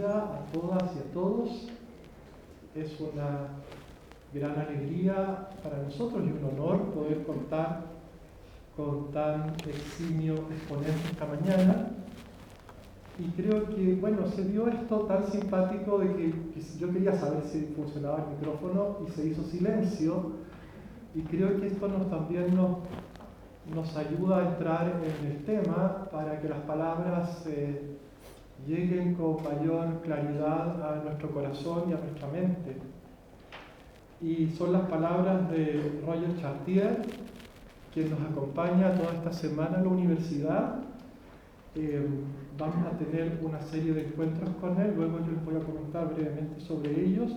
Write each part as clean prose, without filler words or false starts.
A todas y a todos. Es una gran alegría para nosotros y un honor poder contar con tan eximio exponente esta mañana. Y creo que, se dio esto tan simpático de que yo quería saber si funcionaba el micrófono y se hizo silencio. Y creo que esto también nos ayuda a entrar en el tema para que las palabras lleguen con mayor claridad a nuestro corazón y a nuestra mente. Y son las palabras de Roger Chartier, quien nos acompaña toda esta semana en la universidad. Vamos a tener una serie de encuentros con él, luego yo les voy a comentar brevemente sobre ellos.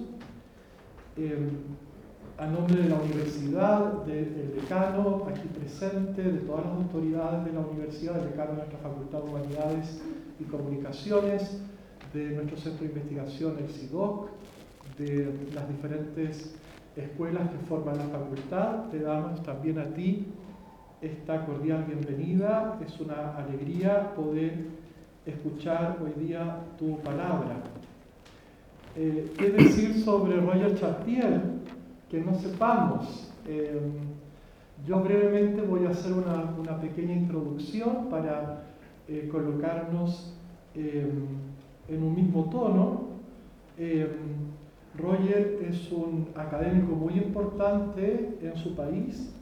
A nombre de la universidad, del decano aquí presente, de todas las autoridades de la universidad, del decano de nuestra Facultad de Humanidades y Comunicaciones, de nuestro centro de investigación, el CIDOC, de las diferentes escuelas que forman la facultad, te damos también a ti esta cordial bienvenida. Es una alegría poder escuchar hoy día tu palabra. ¿Qué decir sobre Roger Chartier que no sepamos? Yo brevemente voy a hacer una pequeña introducción para colocarnos en un mismo tono. Roger es un académico muy importante en su país,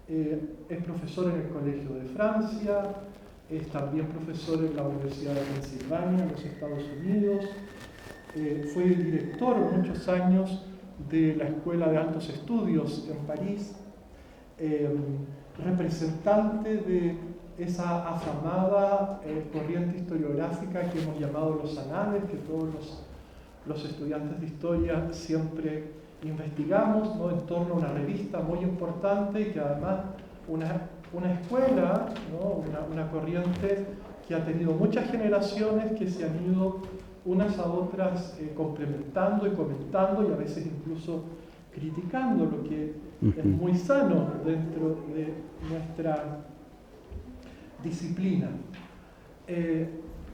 es profesor en el Colegio de Francia, es también profesor en la Universidad de Pensilvania, en los Estados Unidos, fue director muchos años de la Escuela de Altos Estudios en París, representante de esa afamada corriente historiográfica que hemos llamado los anales, que todos los estudiantes de historia siempre investigamos, ¿no? En torno a una revista muy importante y que además una escuela, ¿no? una corriente que ha tenido muchas generaciones que se han ido unas a otras complementando y comentando y a veces incluso criticando, lo que es muy sano dentro de nuestra disciplina.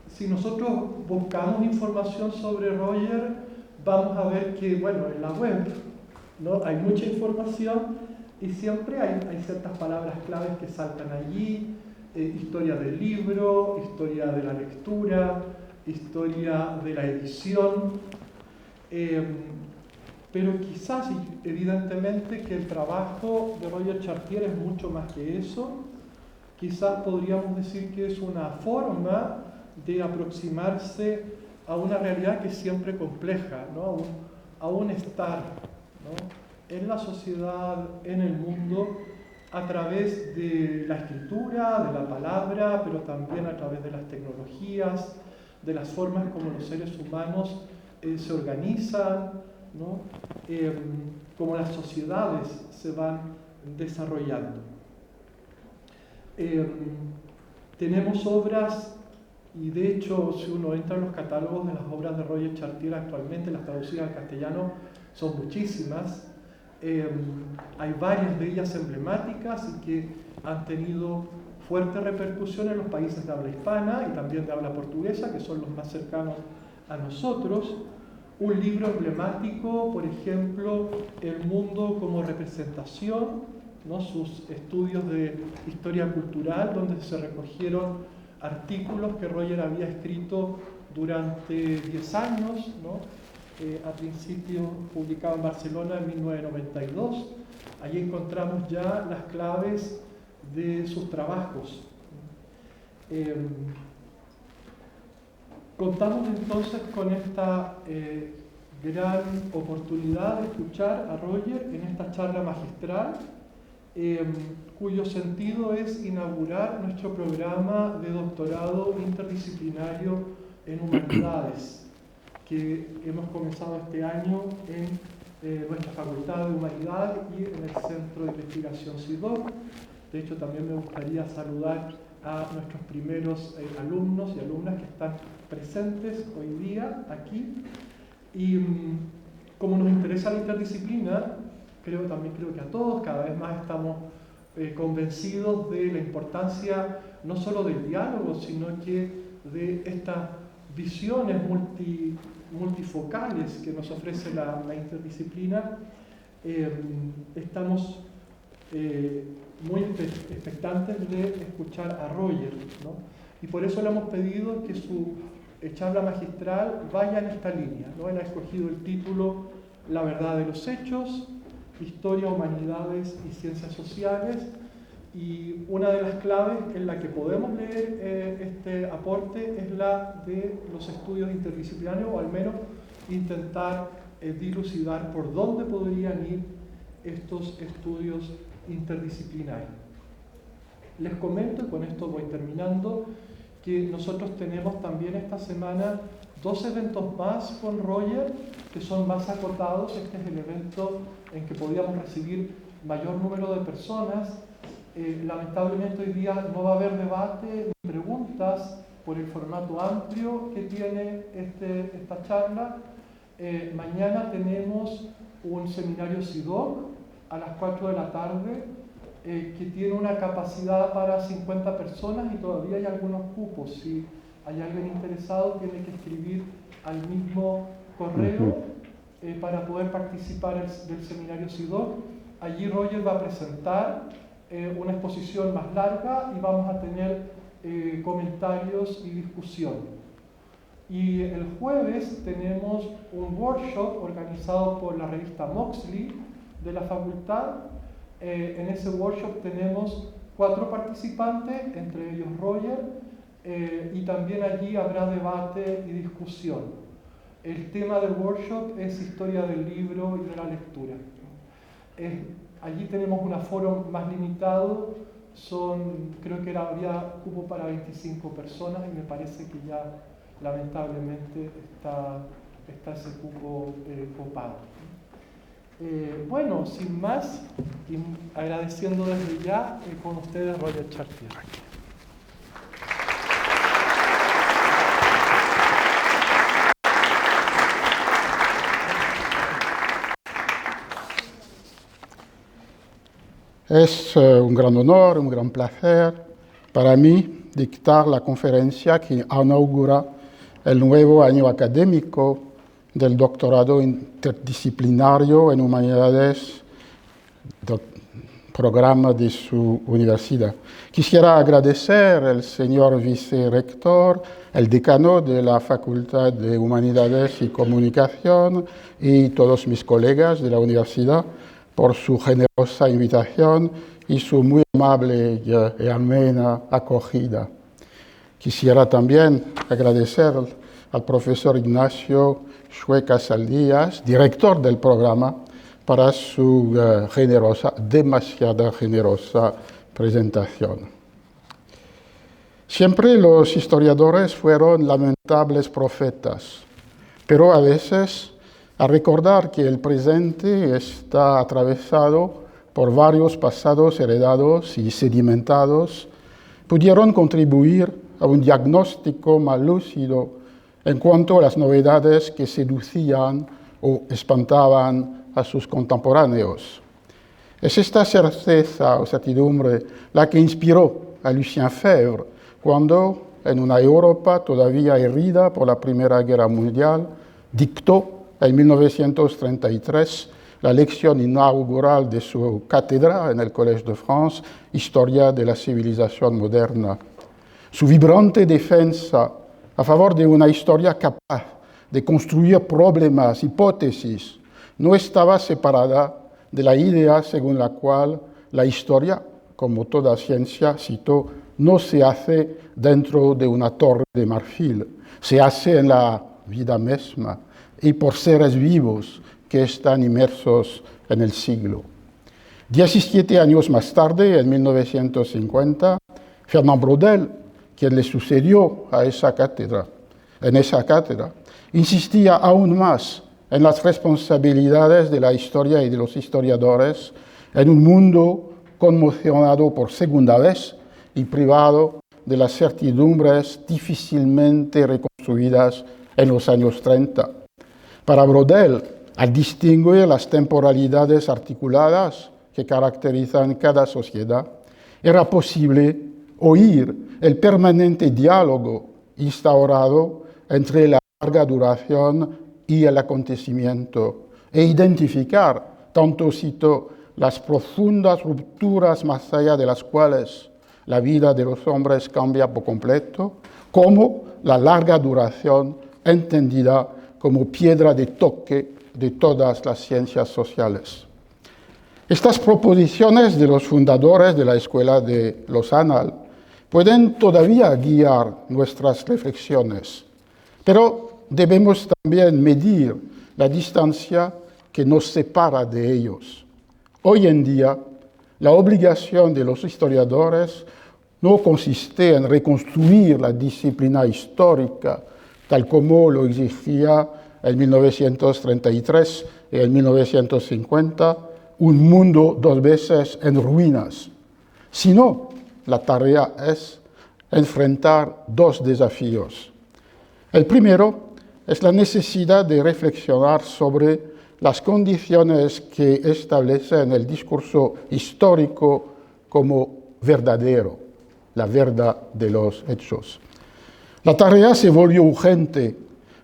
Si nosotros buscamos información sobre Roger, vamos a ver que, en la web, ¿no? Hay mucha información y siempre hay ciertas palabras claves que saltan allí: historia del libro, historia de la lectura, historia de la edición, pero quizás, evidentemente, que el trabajo de Roger Chartier es mucho más que eso. Quizás podríamos decir que es una forma de aproximarse a una realidad que es siempre compleja, ¿no? a un estar, ¿no? En la sociedad, en el mundo, a través de la escritura, de la palabra, pero también a través de las tecnologías, de las formas como los seres humanos se organizan, ¿no? Como las sociedades se van desarrollando. Tenemos obras, y de hecho si uno entra en los catálogos de las obras de Roger Chartier actualmente, las traducidas al castellano son muchísimas. Hay varias de ellas emblemáticas y que han tenido fuerte repercusión en los países de habla hispana y también de habla portuguesa, que son los más cercanos a nosotros. Un libro emblemático, por ejemplo, El mundo como representación, ¿no? Sus estudios de historia cultural, donde se recogieron artículos que Roger había escrito durante 10 años, ¿no? Al principio publicado en Barcelona en 1992. Allí encontramos ya las claves de sus trabajos. Contamos entonces con esta gran oportunidad de escuchar a Roger en esta charla magistral, cuyo sentido es inaugurar nuestro programa de doctorado interdisciplinario en humanidades, que hemos comenzado este año en nuestra Facultad de Humanidades y en el Centro de Investigación CIDOC. De hecho, también me gustaría saludar a nuestros primeros alumnos y alumnas que están presentes hoy día aquí. Y como nos interesa la interdisciplina, creo que a todos cada vez más estamos convencidos de la importancia no solo del diálogo, sino que de esta visiones multifocales que nos ofrece la interdisciplina, estamos muy expectantes de escuchar a Roger, ¿no? Y por eso le hemos pedido que su charla magistral vaya en esta línea, ¿no? Él ha escogido el título La verdad de los hechos, Historia, Humanidades y Ciencias Sociales, y una de las claves en la que podemos leer este aporte es la de los estudios interdisciplinarios, o al menos intentar dilucidar por dónde podrían ir estos estudios interdisciplinarios. Les comento, y con esto voy terminando, que nosotros tenemos también esta semana 2 eventos más con Roger, que son más acotados. Este es el evento en que podíamos recibir mayor número de personas. Lamentablemente hoy día no va a haber debate ni preguntas por el formato amplio que tiene esta charla. Mañana tenemos un seminario SIDOC a las 4 de la tarde, que tiene una capacidad para 50 personas y todavía hay algunos cupos. Si hay alguien interesado, tiene que escribir al mismo correo para poder participar del seminario SIDOC. Allí Roger va a presentar una exposición más larga y vamos a tener comentarios y discusión. Y el jueves tenemos un workshop organizado por la revista Moxley de la facultad. En ese workshop tenemos 4 participantes, entre ellos Roger, y también allí habrá debate y discusión. El tema del workshop es historia del libro y de la lectura. Allí tenemos un aforo más limitado, creo que había cupo para 25 personas y me parece que ya lamentablemente está ese cupo copado. Bueno, sin más, y agradeciendo desde ya con ustedes Roger Chartier. Es un gran honor, un gran placer para mí dictar la conferencia que inaugura el nuevo año académico del doctorado interdisciplinario en humanidades del programa de su universidad. Quisiera agradecer al señor vicerrector, el decano de la Facultad de Humanidades y Comunicación y todos mis colegas de la universidad por su generosa invitación y su muy amable y amena acogida. Quisiera también agradecer al profesor Ignacio Chueca Saldías, director del programa, para su demasiado generosa presentación. Siempre los historiadores fueron lamentables profetas, pero a veces, a recordar que el presente está atravesado por varios pasados heredados y sedimentados, pudieron contribuir a un diagnóstico más lúcido en cuanto a las novedades que seducían o espantaban a sus contemporáneos. Es esta certeza o certidumbre la que inspiró a Lucien Febvre cuando, en una Europa todavía herida por la Primera Guerra Mundial, dictó en 1933 la lección inaugural de su cátedra en el Collège de France, Historia de la Civilización Moderna. Su vibrante defensa a favor de una historia capaz de construir problemas, hipótesis, no estaba separada de la idea según la cual la historia, como toda ciencia, citó, no se hace dentro de una torre de marfil, se hace en la vida misma y por seres vivos que están inmersos en el siglo. 17 años más tarde, en 1950, Fernand Braudel, quien le sucedió a en esa cátedra, insistía aún más en las responsabilidades de la historia y de los historiadores en un mundo conmocionado por segunda vez y privado de las certidumbres difícilmente reconstruidas en los años 30. Para Braudel, al distinguir las temporalidades articuladas que caracterizan cada sociedad, era posible oír el permanente diálogo instaurado entre la larga duración y el acontecimiento, e identificar, tanto cito, las profundas rupturas más allá de las cuales la vida de los hombres cambia por completo, como la larga duración entendida como piedra de toque de todas las ciencias sociales. Estas proposiciones de los fundadores de la Escuela de Lausanne pueden todavía guiar nuestras reflexiones, pero debemos también medir la distancia que nos separa de ellos. Hoy en día, la obligación de los historiadores no consiste en reconstruir la disciplina histórica tal como lo exigía en 1933 y en 1950 un mundo 2 veces en ruinas, sino la tarea es enfrentar 2 desafíos. El primero es la necesidad de reflexionar sobre las condiciones que establecen el discurso histórico como verdadero, la verdad de los hechos. La tarea se volvió urgente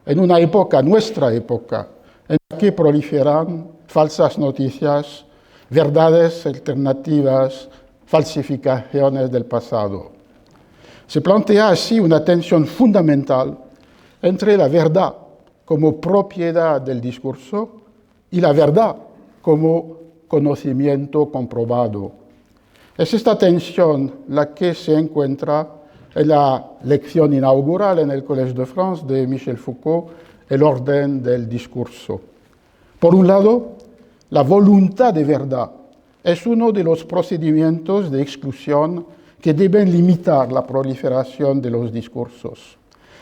en una época, nuestra época, en la que proliferan falsas noticias, verdades alternativas, falsificaciones del pasado. Se plantea así una tensión fundamental entre la verdad como propiedad del discurso y la verdad como conocimiento comprobado. Es esta tensión la que se encuentra en la lección inaugural en el Collège de France de Michel Foucault, El orden del discurso. Por un lado, la voluntad de verdad es uno de los procedimientos de exclusión que deben limitar la proliferación de los discursos.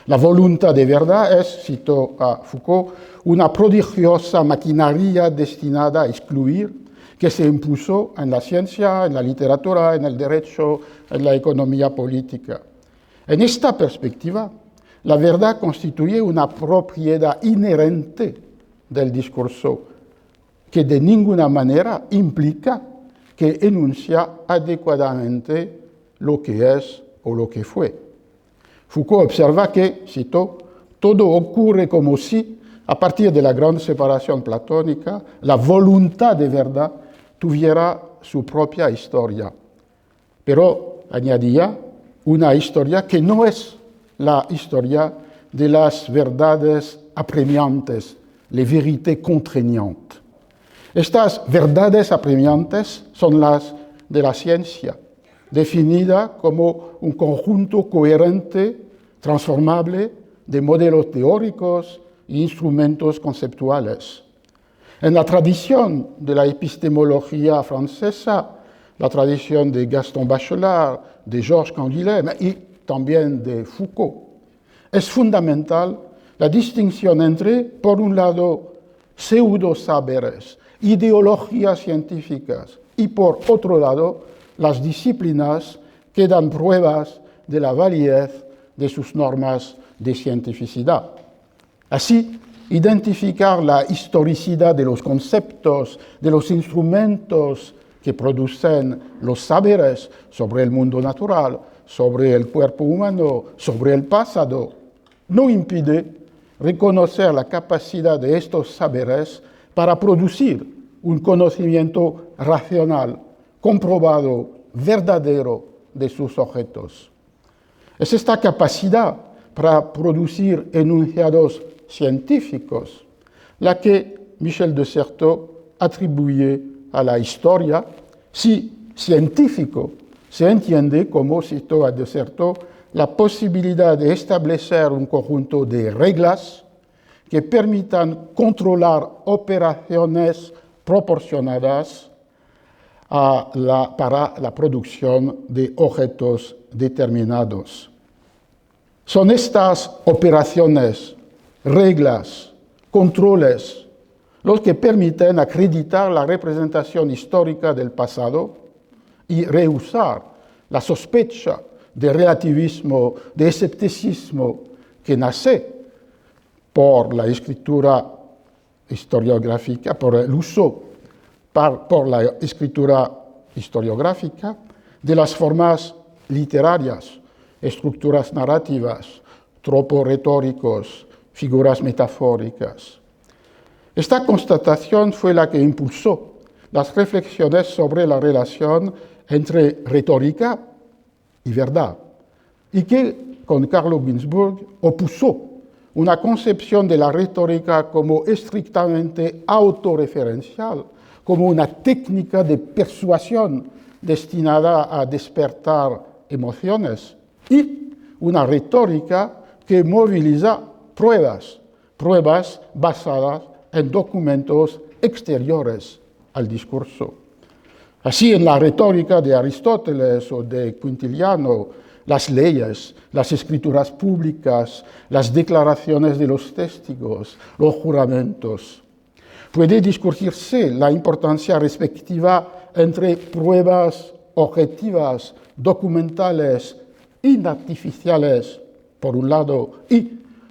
La voluntad de verdad es, cito a Foucault, una prodigiosa maquinaria destinada a excluir que se impuso en la ciencia, en la literatura, en el derecho, en la economía política. En esta perspectiva, la verdad constituye una propiedad inherente del discurso que de ninguna manera implica que enuncia adecuadamente lo que es o lo que fue. Foucault observa que, cito, todo ocurre como si, a partir de la gran separación platónica, la voluntad de verdad tuviera su propia historia. Pero, añadía, una historia que no es la historia de las verdades apremiantes, les vérités contraignantes. Estas verdades apremiantes son las de la ciencia, definida como un conjunto coherente, transformable, de modelos teóricos e instrumentos conceptuales. En la tradición de la epistemología francesa, la tradición de Gaston Bachelard, de Georges Canguilhem y también de Foucault, es fundamental la distinción entre, por un lado, pseudo-saberes, ideologías científicas, y por otro lado, las disciplinas que dan pruebas de la validez de sus normas de cientificidad. Así, identificar la historicidad de los conceptos, de los instrumentos que producen los saberes sobre el mundo natural, sobre el cuerpo humano, sobre el pasado, no impide reconocer la capacidad de estos saberes para producir un conocimiento racional, comprobado, verdadero de sus objetos. Es esta capacidad para producir enunciados científicos la que Michel de Certeau atribuye a la historia, si científico se entiende como, citó a de Certeau, la posibilidad de establecer un conjunto de reglas que permitan controlar operaciones proporcionadas para la producción de objetos determinados. Son estas operaciones, reglas, controles, los que permiten acreditar la representación histórica del pasado y rehusar la sospecha de relativismo, de escepticismo que nace por la escritura historiográfica, por el uso por la escritura historiográfica de las formas literarias, estructuras narrativas, tropos retóricos, figuras metafóricas. Esta constatación fue la que impulsó las reflexiones sobre la relación entre retórica y verdad, y que, con Carlo Ginzburg, opuso una concepción de la retórica como estrictamente autorreferencial, como una técnica de persuasión destinada a despertar emociones, y una retórica que moviliza pruebas basadas en documentos exteriores al discurso. Así, en la retórica de Aristóteles o de Quintiliano, las leyes, las escrituras públicas, las declaraciones de los testigos, los juramentos. Puede discutirse la importancia respectiva entre pruebas objetivas, documentales, inartificiales, por un lado, y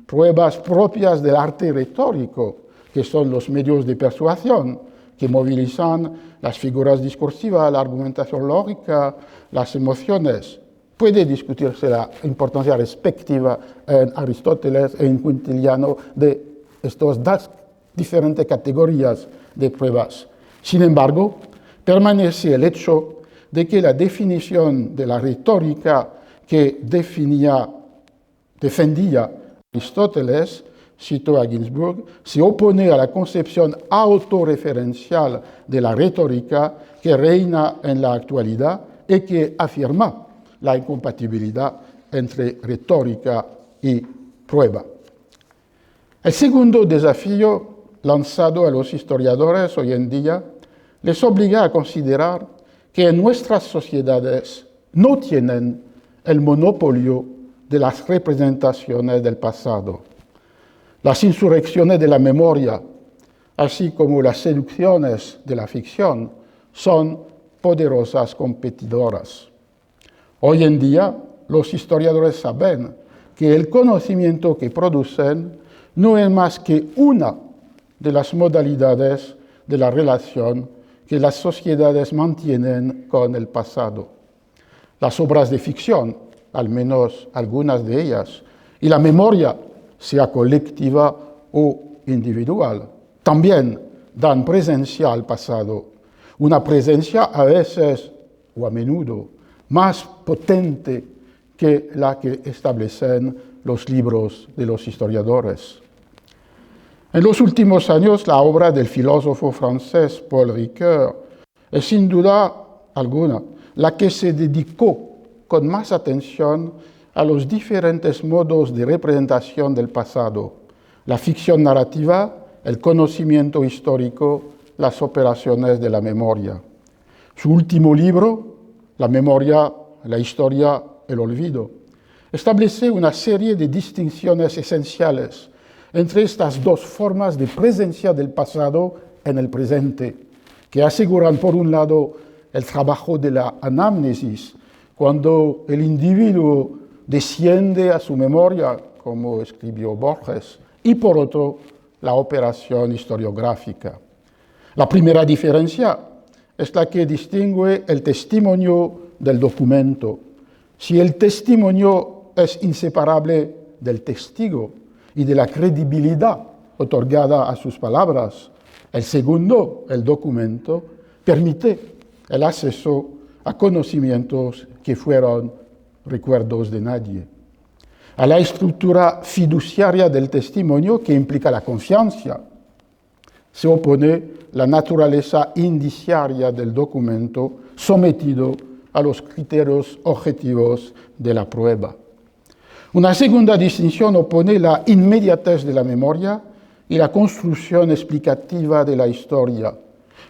pruebas propias del arte retórico, que son los medios de persuasión, que movilizan las figuras discursivas, la argumentación lógica, las emociones. Puede discutirse la importancia respectiva en Aristóteles e en Quintiliano de estas dos diferentes categorías de pruebas. Sin embargo, permanece el hecho de que la definición de la retórica que defendía Aristóteles, citó a Ginzburg, se opone a la concepción autorreferencial de la retórica que reina en la actualidad y que afirma la incompatibilidad entre retórica y prueba. El segundo desafío lanzado a los historiadores hoy en día les obliga a considerar que en nuestras sociedades no tienen el monopolio de las representaciones del pasado. Las insurrecciones de la memoria, así como las seducciones de la ficción, son poderosas competidoras. Hoy en día, los historiadores saben que el conocimiento que producen no es más que una de las modalidades de la relación que las sociedades mantienen con el pasado. Las obras de ficción, al menos algunas de ellas, y la memoria, sea colectiva o individual, también dan presencia al pasado, una presencia a veces o a menudo más potente que la que establecen los libros de los historiadores. En los últimos años, la obra del filósofo francés Paul Ricoeur es sin duda alguna la que se dedicó con más atención a los diferentes modos de representación del pasado, la ficción narrativa, el conocimiento histórico, las operaciones de la memoria. Su último libro, La memoria, la historia, el olvido, establece una serie de distinciones esenciales entre estas dos formas de presencia del pasado en el presente, que aseguran, por un lado, el trabajo de la anamnesis, cuando el individuo desciende a su memoria, como escribió Borges, y por otro, la operación historiográfica. La primera diferencia es la que distingue el testimonio del documento. Si el testimonio es inseparable del testigo y de la credibilidad otorgada a sus palabras, el segundo, el documento, permite el acceso a conocimientos que fueron recuerdos de nadie. A la estructura fiduciaria del testimonio, que implica la confianza, se opone la naturaleza indiciaria del documento sometido a los criterios objetivos de la prueba. Una segunda distinción opone la inmediatez de la memoria y la construcción explicativa de la historia,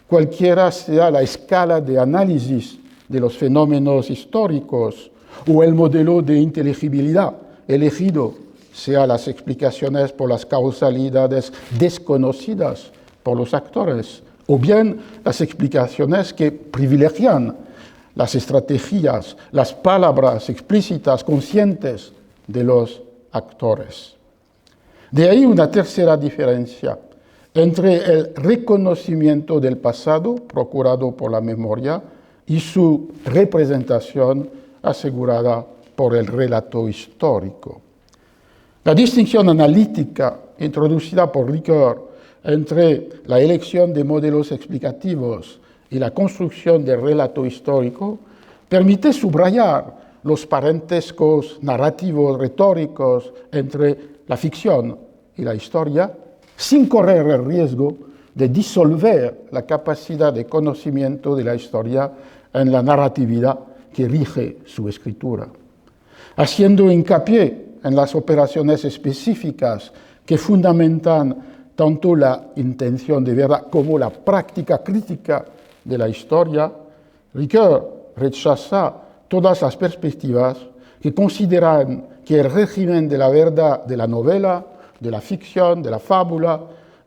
cualquiera sea la escala de análisis de los fenómenos históricos o el modelo de inteligibilidad elegido, sea las explicaciones por las causalidades desconocidas por los actores, o bien las explicaciones que privilegian las estrategias, las palabras explícitas, conscientes de los actores. De ahí una tercera diferencia entre el reconocimiento del pasado procurado por la memoria y su representación asegurada por el relato histórico. La distinción analítica introducida por Ricoeur entre la elección de modelos explicativos y la construcción del relato histórico permite subrayar los parentescos narrativos retóricos entre la ficción y la historia, sin correr el riesgo de disolver la capacidad de conocimiento de la historia en la narratividad que rige su escritura. Haciendo hincapié en las operaciones específicas que fundamentan tanto la intención de verdad como la práctica crítica de la historia, Ricoeur rechaza todas las perspectivas que consideran que el régimen de la verdad de la novela, de la ficción, de la fábula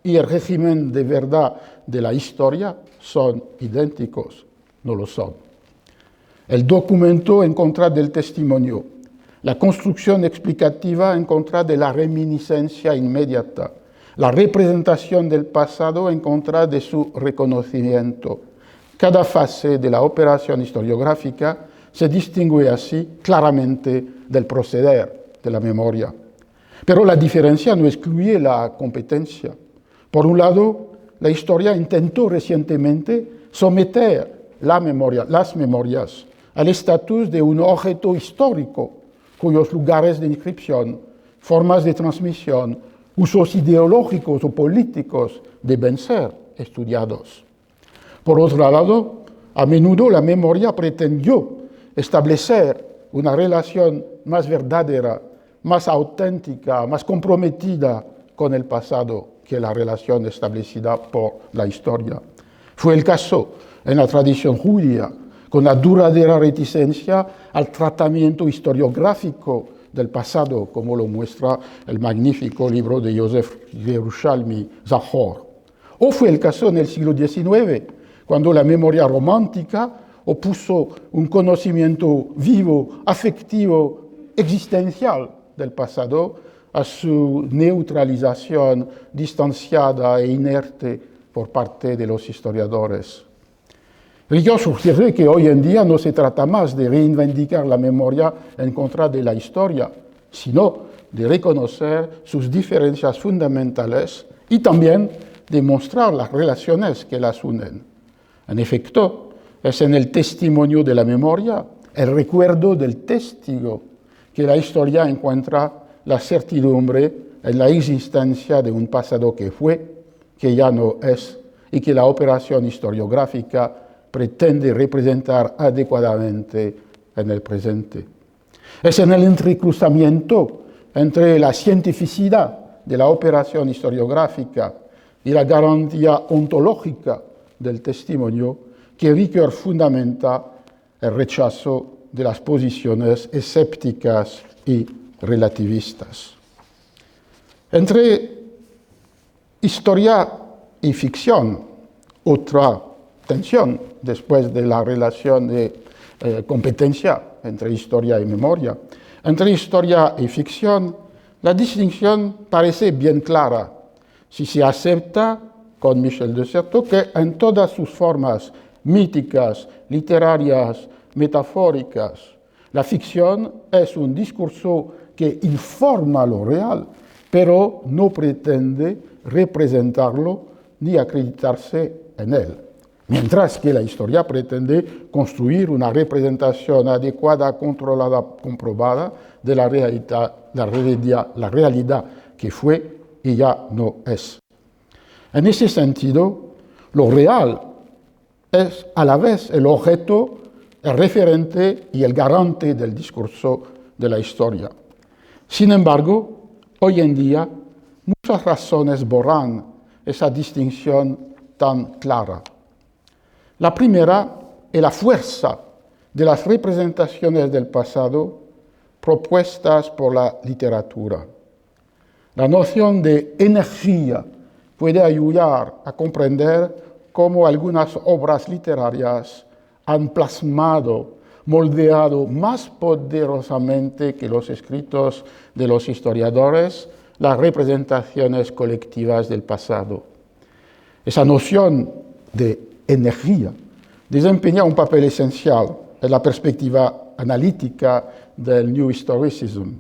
y el régimen de verdad de la historia son idénticos. No lo son. El documento en contra del testimonio, la construcción explicativa en contra de la reminiscencia inmediata, la representación del pasado en contra de su reconocimiento. Cada fase de la operación historiográfica se distingue así claramente del proceder de la memoria. Pero la diferencia no excluye la competencia. Por un lado, la historia intentó recientemente someter las memorias al estatus de un objeto histórico, cuyos lugares de inscripción, formas de transmisión, usos ideológicos o políticos deben ser estudiados. Por otro lado, a menudo la memoria pretendió establecer una relación más verdadera, más auténtica, más comprometida con el pasado que la relación establecida por la historia. Fue el caso en la tradición judía, con la duradera reticencia al tratamiento historiográfico del pasado, como lo muestra el magnífico libro de Yosef Yerushalmi, Zahor. O fue el caso en el siglo XIX, cuando la memoria romántica opuso un conocimiento vivo, afectivo, existencial del pasado a su neutralización distanciada e inerte por parte de los historiadores. Ricoeur sugiere que hoy en día no se trata más de reivindicar la memoria en contra de la historia, sino de reconocer sus diferencias fundamentales y también de mostrar las relaciones que las unen. En efecto, es en el testimonio de la memoria, el recuerdo del testigo, que la historia encuentra la certidumbre en la existencia de un pasado que fue, que ya no es, y que la operación historiográfica pretende representar adecuadamente en el presente. Es en el entrecruzamiento entre la cientificidad de la operación historiográfica y la garantía ontológica del testimonio que Ricoeur fundamenta el rechazo de las posiciones escépticas y relativistas. Entre historia y ficción, otra tensión después de la relación de competencia entre historia y memoria. Entre historia y ficción, la distinción parece bien clara si se acepta con Michel de Certeau que en todas sus formas míticas, literarias, metafóricas, la ficción es un discurso que informa lo real, pero no pretende representarlo ni acreditarse en él. Mientras que la historia pretende construir una representación adecuada, controlada, comprobada de la realidad que fue y ya no es. En ese sentido, lo real es a la vez el objeto, el referente y el garante del discurso de la historia. Sin embargo, hoy en día, muchas razones borran esa distinción tan clara. La primera es la fuerza de las representaciones del pasado propuestas por la literatura. La noción de energía puede ayudar a comprender cómo algunas obras literarias han plasmado, moldeado más poderosamente que los escritos de los historiadores las representaciones colectivas del pasado. Esa noción de energía desempeña un papel esencial en la perspectiva analítica del New Historicism.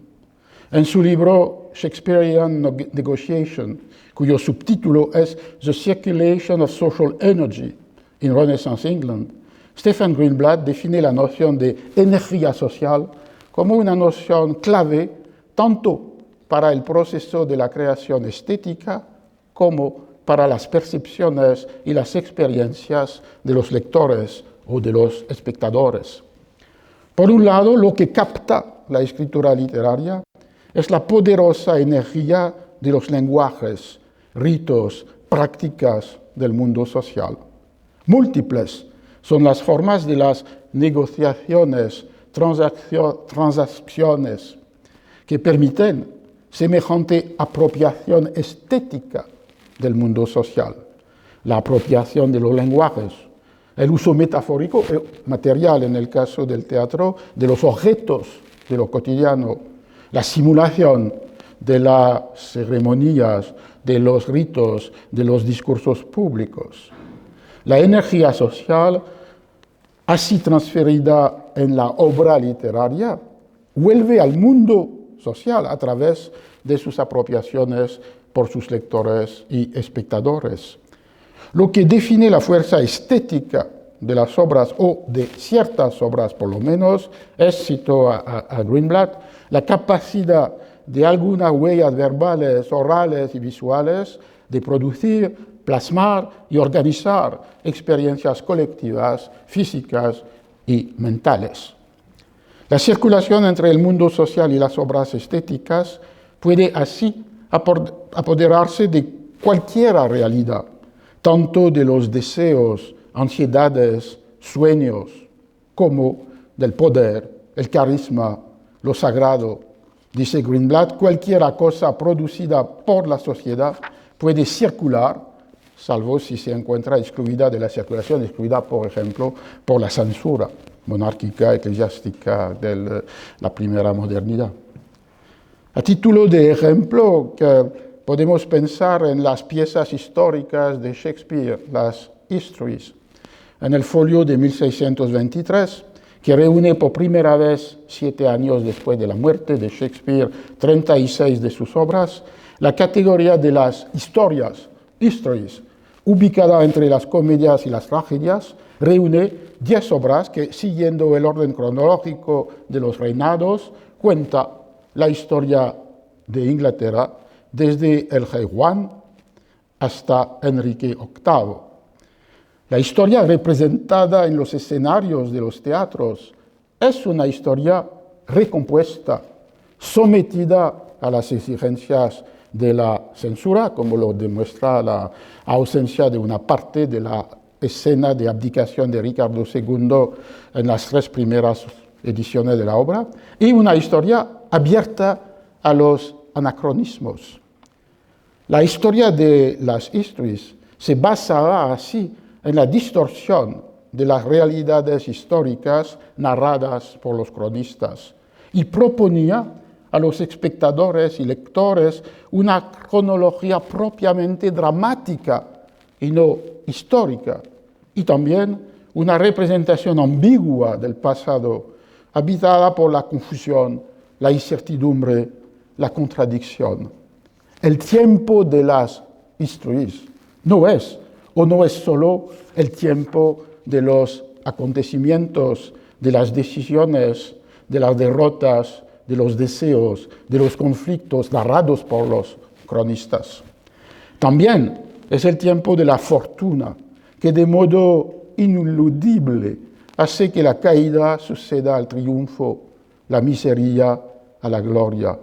En su libro Shakespearean Negotiation, cuyo subtítulo es The Circulation of Social Energy in Renaissance England, Stephen Greenblatt define la noción de energía social como una noción clave tanto para el proceso de la creación estética como para las percepciones y las experiencias de los lectores o de los espectadores. Por un lado, lo que capta la escritura literaria es la poderosa energía de los lenguajes, ritos, prácticas del mundo social. Múltiples son las formas de las negociaciones, transacciones que permiten semejante apropiación estética del mundo social. La apropiación de los lenguajes, el uso metafórico y material en el caso del teatro de los objetos de lo cotidiano, la simulación de las ceremonias, de los ritos, de los discursos públicos. La energía social, así transferida en la obra literaria, vuelve al mundo social a través de sus apropiaciones por sus lectores y espectadores. Lo que define la fuerza estética de las obras, o de ciertas obras por lo menos, es, cito a Greenblatt, la capacidad de algunas huellas verbales, orales y visuales de producir, plasmar y organizar experiencias colectivas, físicas y mentales. La circulación entre el mundo social y las obras estéticas puede así apoderarse de cualquier realidad, tanto de los deseos, ansiedades, sueños, como del poder, el carisma, lo sagrado. Dice Greenblatt, cualquier cosa producida por la sociedad puede circular, salvo si se encuentra excluida de la circulación, excluida, por ejemplo, por la censura monárquica, eclesiástica de la primera modernidad. A título de ejemplo, que podemos pensar en las piezas históricas de Shakespeare, las Histories, en el folio de 1623, que reúne por primera vez, 7 años después de la muerte de Shakespeare, 36 de sus obras, la categoría de las historias, Histories, ubicada entre las comedias y las tragedias, reúne 10 obras que, siguiendo el orden cronológico de los reinados, cuenta la historia de Inglaterra desde el rey Juan hasta Enrique VIII. La historia representada en los escenarios de los teatros es una historia recompuesta, sometida a las exigencias de la censura, como lo demuestra la ausencia de una parte de la escena de abdicación de Ricardo II en las 3 primeras ediciones de la obra, y una historia abierta a los anacronismos. La historia de las Histories se basaba así en la distorsión de las realidades históricas narradas por los cronistas y proponía a los espectadores y lectores una cronología propiamente dramática y no histórica, y también una representación ambigua del pasado, habitada por la confusión, la incertidumbre, la contradicción. El tiempo de las Histories no es solo el tiempo de los acontecimientos, de las decisiones, de las derrotas, de los deseos, de los conflictos narrados por los cronistas. También es el tiempo de la fortuna, que de modo ineludible hace que la caída suceda al triunfo, la miseria a la gloria.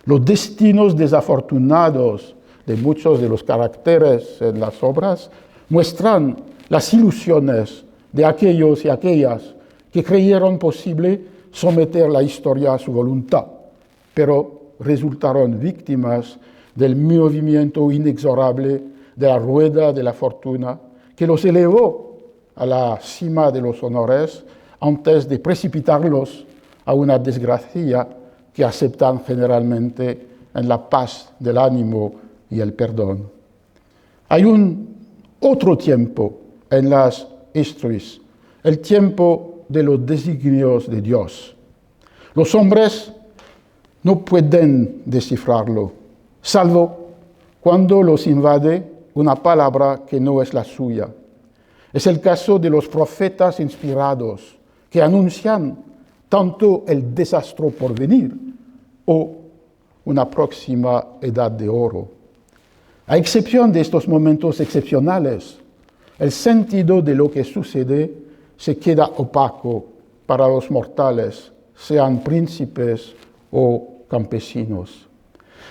Los destinos desafortunados de muchos de los caracteres en las obras muestran las ilusiones de aquellos y aquellas que creyeron posible someter la historia a su voluntad, pero resultaron víctimas del movimiento inexorable de la rueda de la fortuna que los elevó a la cima de los honores antes de precipitarlos a una desgracia que aceptan generalmente en la paz del ánimo y el perdón. Hay un otro tiempo en las Histories, el tiempo de los designios de Dios. Los hombres no pueden descifrarlo, salvo cuando los invade una palabra que no es la suya. Es el caso de los profetas inspirados, que anuncian tanto el desastre por venir o una próxima edad de oro. A excepción de estos momentos excepcionales, el sentido de lo que sucede se queda opaco para los mortales, sean príncipes o campesinos.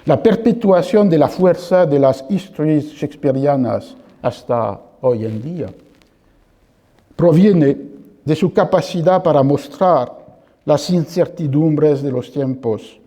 La perpetuación de la fuerza de las historias shakespearianas hasta hoy en día proviene de su capacidad para mostrar las incertidumbres de los tiempos,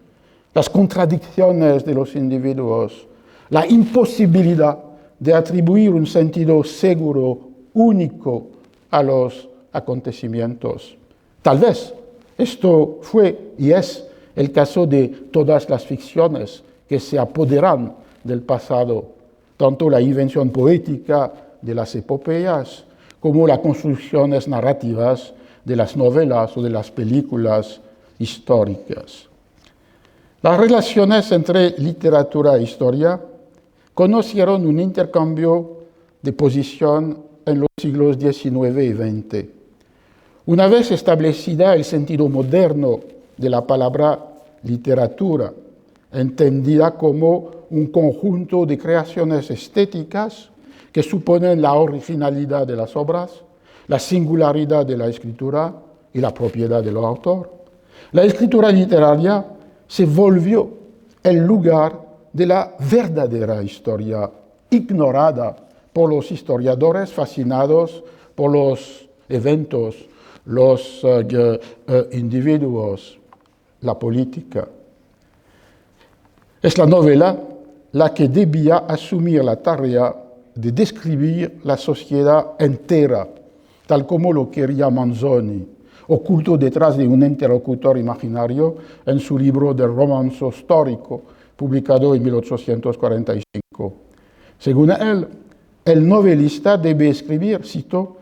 las contradicciones de los individuos, la imposibilidad de atribuir un sentido seguro, único a los acontecimientos. Tal vez esto fue y es el caso de todas las ficciones que se apoderan del pasado, tanto la invención poética de las epopeyas como las construcciones narrativas de las novelas o de las películas históricas. Las relaciones entre literatura e historia conocieron un intercambio de posición en los siglos XIX y XX. Una vez establecida el sentido moderno de la palabra literatura, entendida como un conjunto de creaciones estéticas que suponen la originalidad de las obras, la singularidad de la escritura y la propiedad del autor, la escritura literaria se volvió el lugar de la verdadera historia, ignorada por los historiadores fascinados por los eventos, los individuos, la política. Es la novela la que debía asumir la tarea de describir la sociedad entera, tal como lo quería Manzoni, oculto detrás de un interlocutor imaginario en su libro del romanzo histórico, publicado en 1845. Según él, el novelista debe escribir, cito,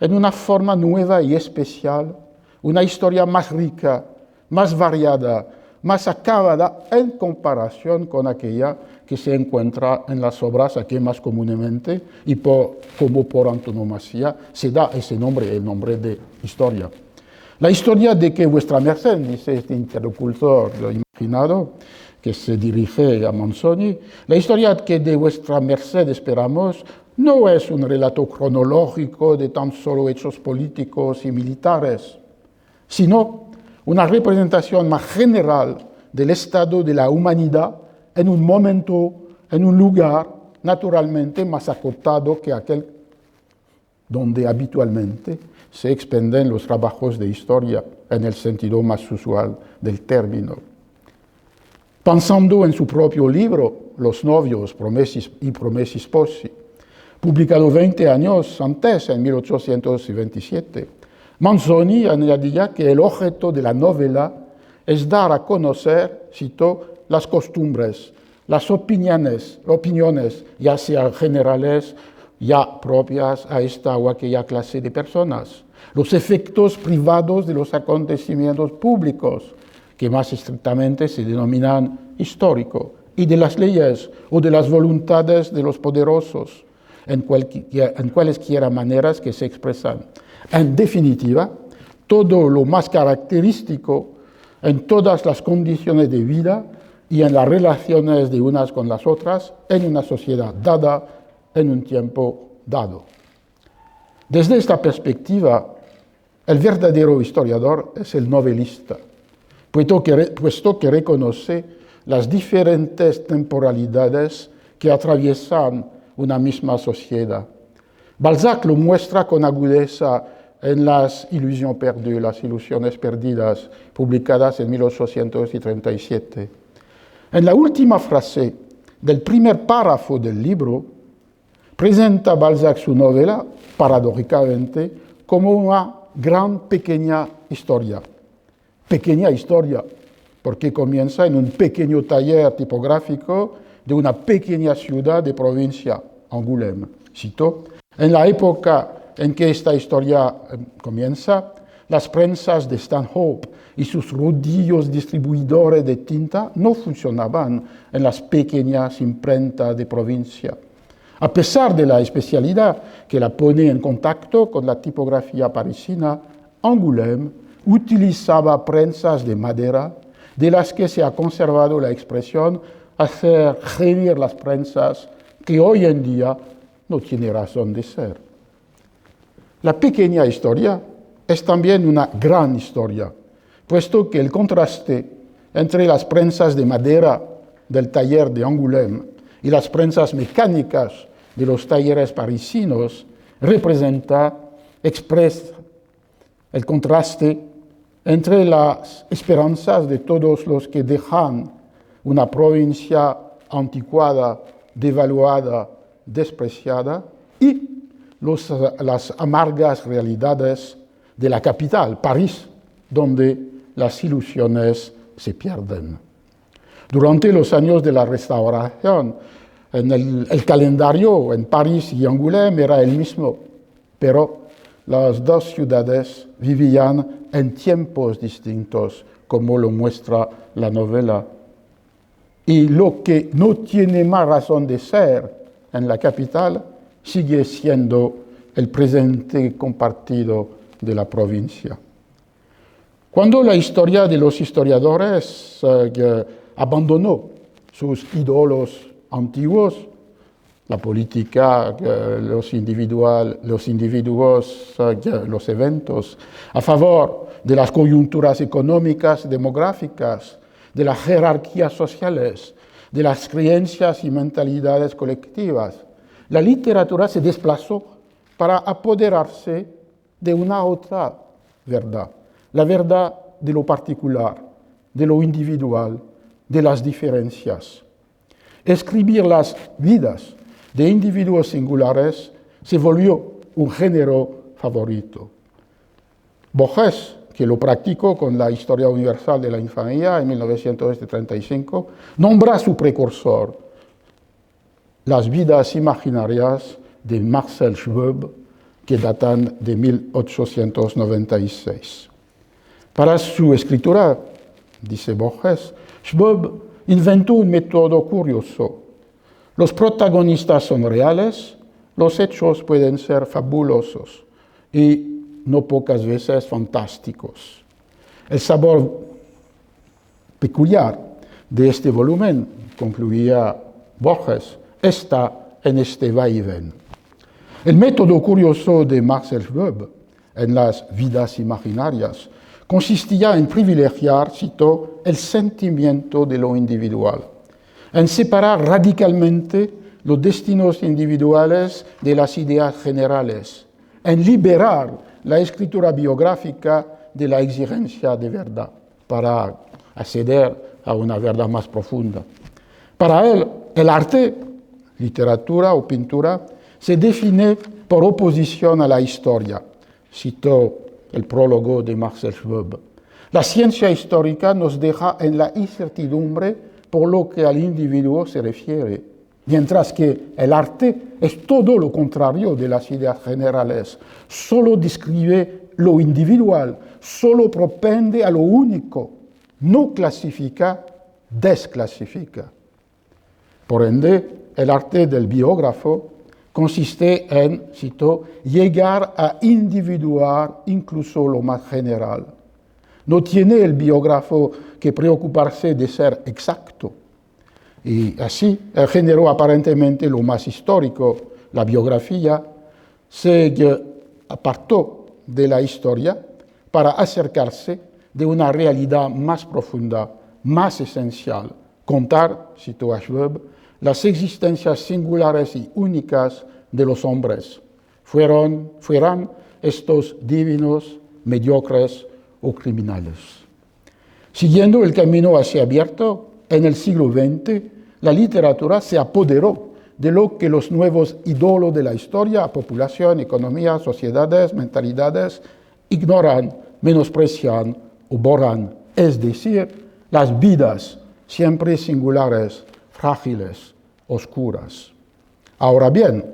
en una forma nueva y especial, una historia más rica, más variada, más acabada en comparación con aquella que se encuentra en las obras a que más comúnmente y como por antonomasia se da ese nombre, el nombre de historia. La historia de que vuestra merced, dice este interlocutor imaginado, que se dirige a Manzoni, la historia que de vuestra merced esperamos no es un relato cronológico de tan solo hechos políticos y militares, sino una representación más general del estado de la humanidad en un momento, en un lugar naturalmente más acotado que aquel donde habitualmente se expenden los trabajos de historia en el sentido más usual del término. Pensando en su propio libro, Los novios, Promessi y Promessi Sposi, publicado 20 años antes, en 1827, Manzoni añadía que el objeto de la novela es dar a conocer, cito, las costumbres, las opiniones, ya sean generales, ya propias a esta o aquella clase de personas, los efectos privados de los acontecimientos públicos, que más estrictamente se denominan histórico, y de las leyes o de las voluntades de los poderosos, en cualesquiera maneras que se expresan. En definitiva, todo lo más característico en todas las condiciones de vida y en las relaciones de unas con las otras en una sociedad dada, en un tiempo dado. Desde esta perspectiva, el verdadero historiador es el novelista, puesto que reconoce las diferentes temporalidades que atraviesan una misma sociedad. Balzac lo muestra con agudeza en Las Illusions perdues, las ilusiones perdidas, publicadas en 1837. En la última frase del primer párrafo del libro, presenta Balzac su novela, paradójicamente, como una gran pequeña historia. Pequeña historia, porque comienza en un pequeño taller tipográfico de una pequeña ciudad de provincia, Angoulême. Cito, en la época en que esta historia comienza, las prensas de Stanhope y sus rodillos distribuidores de tinta no funcionaban en las pequeñas imprentas de provincia. A pesar de la especialidad que la pone en contacto con la tipografía parisina, Angoulême utilizaba prensas de madera, de las que se ha conservado la expresión hacer gemir las prensas, que hoy en día no tiene razón de ser. La pequeña historia es también una gran historia, puesto que el contraste entre las prensas de madera del taller de Angoulême y las prensas mecánicas de los talleres parisinos expresa el contraste entre las esperanzas de todos los que dejan una provincia anticuada, devaluada, despreciada, y las amargas realidades de la capital, París, donde las ilusiones se pierden. Durante los años de la Restauración, el calendario en París y Angoulême era el mismo, pero las dos ciudades vivían en tiempos distintos, como lo muestra la novela. Y lo que no tiene más razón de ser en la capital sigue siendo el presente compartido de la provincia. Cuando la historia de los historiadores abandonó sus ídolos antiguos, la política, los individuos, los eventos, a favor de las coyunturas económicas, demográficas, de las jerarquías sociales, de las creencias y mentalidades colectivas, la literatura se desplazó para apoderarse de una otra verdad, la verdad de lo particular, de lo individual, de las diferencias. Escribir las vidas de individuos singulares se volvió un género favorito. Borges, que lo practicó con la Historia Universal de la Infancia en 1935, nombra a su precursor, Las vidas imaginarias de Marcel Schwob, que datan de 1896. Para su escritura, dice Borges, Schwob inventó un método curioso. Los protagonistas son reales, los hechos pueden ser fabulosos y no pocas veces fantásticos. El sabor peculiar de este volumen, concluía Borges, está en este vaivén. El método curioso de Marcel Schwob en las vidas imaginarias consistía en privilegiar, cito, el sentimiento de lo individual, en separar radicalmente los destinos individuales de las ideas generales, en liberar la escritura biográfica de la exigencia de verdad para acceder a una verdad más profunda. Para él, el arte, literatura o pintura, se define por oposición a la historia. Cito el prólogo de Marcel Schwob. La ciencia histórica nos deja en la incertidumbre por lo que al individuo se refiere, mientras que el arte es todo lo contrario de las ideas generales. Solo describe lo individual, solo propende a lo único, no clasifica, desclasifica. Por ende, el arte del biógrafo consiste en, cito, llegar a individuar incluso lo más general. No tiene el biógrafo que preocuparse de ser exacto. Y así, el género aparentemente lo más histórico, la biografía, se apartó de la historia para acercarse de una realidad más profunda, más esencial, contar, cito a Schwob, las existencias singulares y únicas de los hombres, fueran estos divinos, mediocres o criminales. Siguiendo el camino hacia abierto, en el siglo XX, la literatura se apoderó de lo que los nuevos ídolos de la historia, población, economía, sociedades, mentalidades, ignoran, menosprecian o borran, es decir, las vidas siempre singulares, frágiles, oscuras. Ahora bien,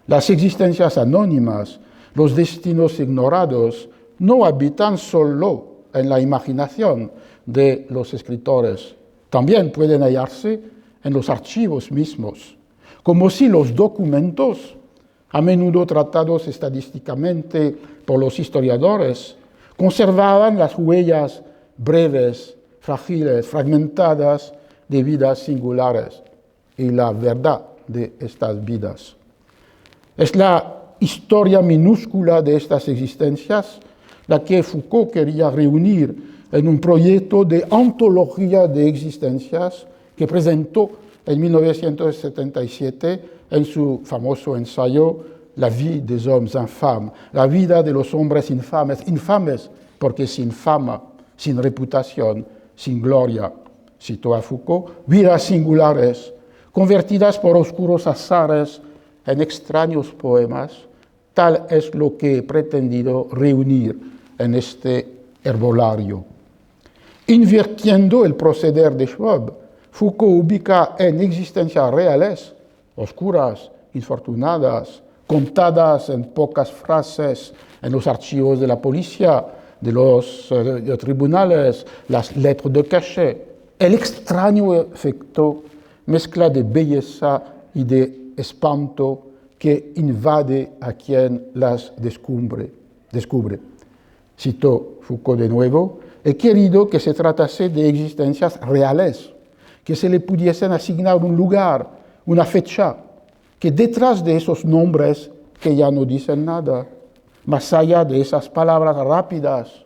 las existencias anónimas, los destinos ignorados, no habitan solo en la imaginación de los escritores, también pueden hallarse en los archivos mismos, como si los documentos, a menudo tratados estadísticamente por los historiadores, conservaban las huellas breves, frágiles, fragmentadas de vidas singulares y la verdad de estas vidas. Es la historia minúscula de estas existencias la que Foucault quería reunir en un proyecto de antología de existencias que presentó en 1977 en su famoso ensayo La vie des hommes infâmes, la vida de los hombres infames, infames porque sin fama, sin reputación, sin gloria, citó a Foucault, vidas singulares, convertidas por oscuros azares en extraños poemas. Tal es lo que he pretendido reunir en este herbolario. Invirtiendo el proceder de Schwab, Foucault ubica en existencias reales, oscuras, infortunadas, contadas en pocas frases en los archivos de la policía, de los tribunales, las lettres de cachet, el extraño efecto, mezcla de belleza y de espanto que invade a quien las descubre. Citó Foucault de nuevo: he querido que se tratase de existencias reales, que se le pudiesen asignar un lugar, una fecha, que detrás de esos nombres que ya no dicen nada, más allá de esas palabras rápidas,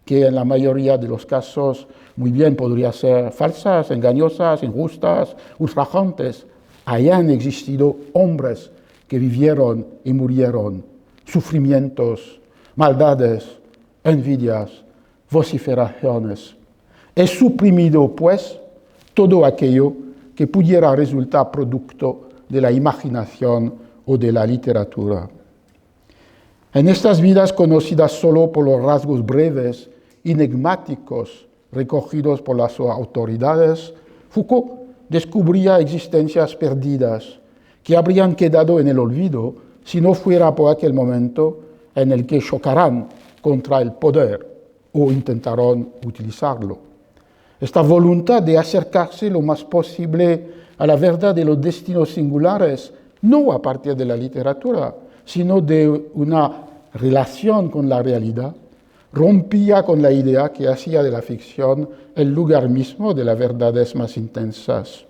que en la mayoría de los casos muy bien podrían ser falsas, engañosas, injustas, ultrajantes, hayan existido hombres que vivieron y murieron, sufrimientos, maldades, envidias, vociferaciones. He suprimido, pues, todo aquello que pudiera resultar producto de la imaginación o de la literatura. En estas vidas conocidas solo por los rasgos breves, enigmáticos, recogidos por las autoridades, Foucault descubría existencias perdidas que habrían quedado en el olvido si no fuera por aquel momento en el que chocarán contra el poder o intentaron utilizarlo. Esta voluntad de acercarse lo más posible a la verdad de los destinos singulares, no a partir de la literatura, sino de una relación con la realidad, rompía con la idea que hacía de la ficción el lugar mismo de las verdades más intensas.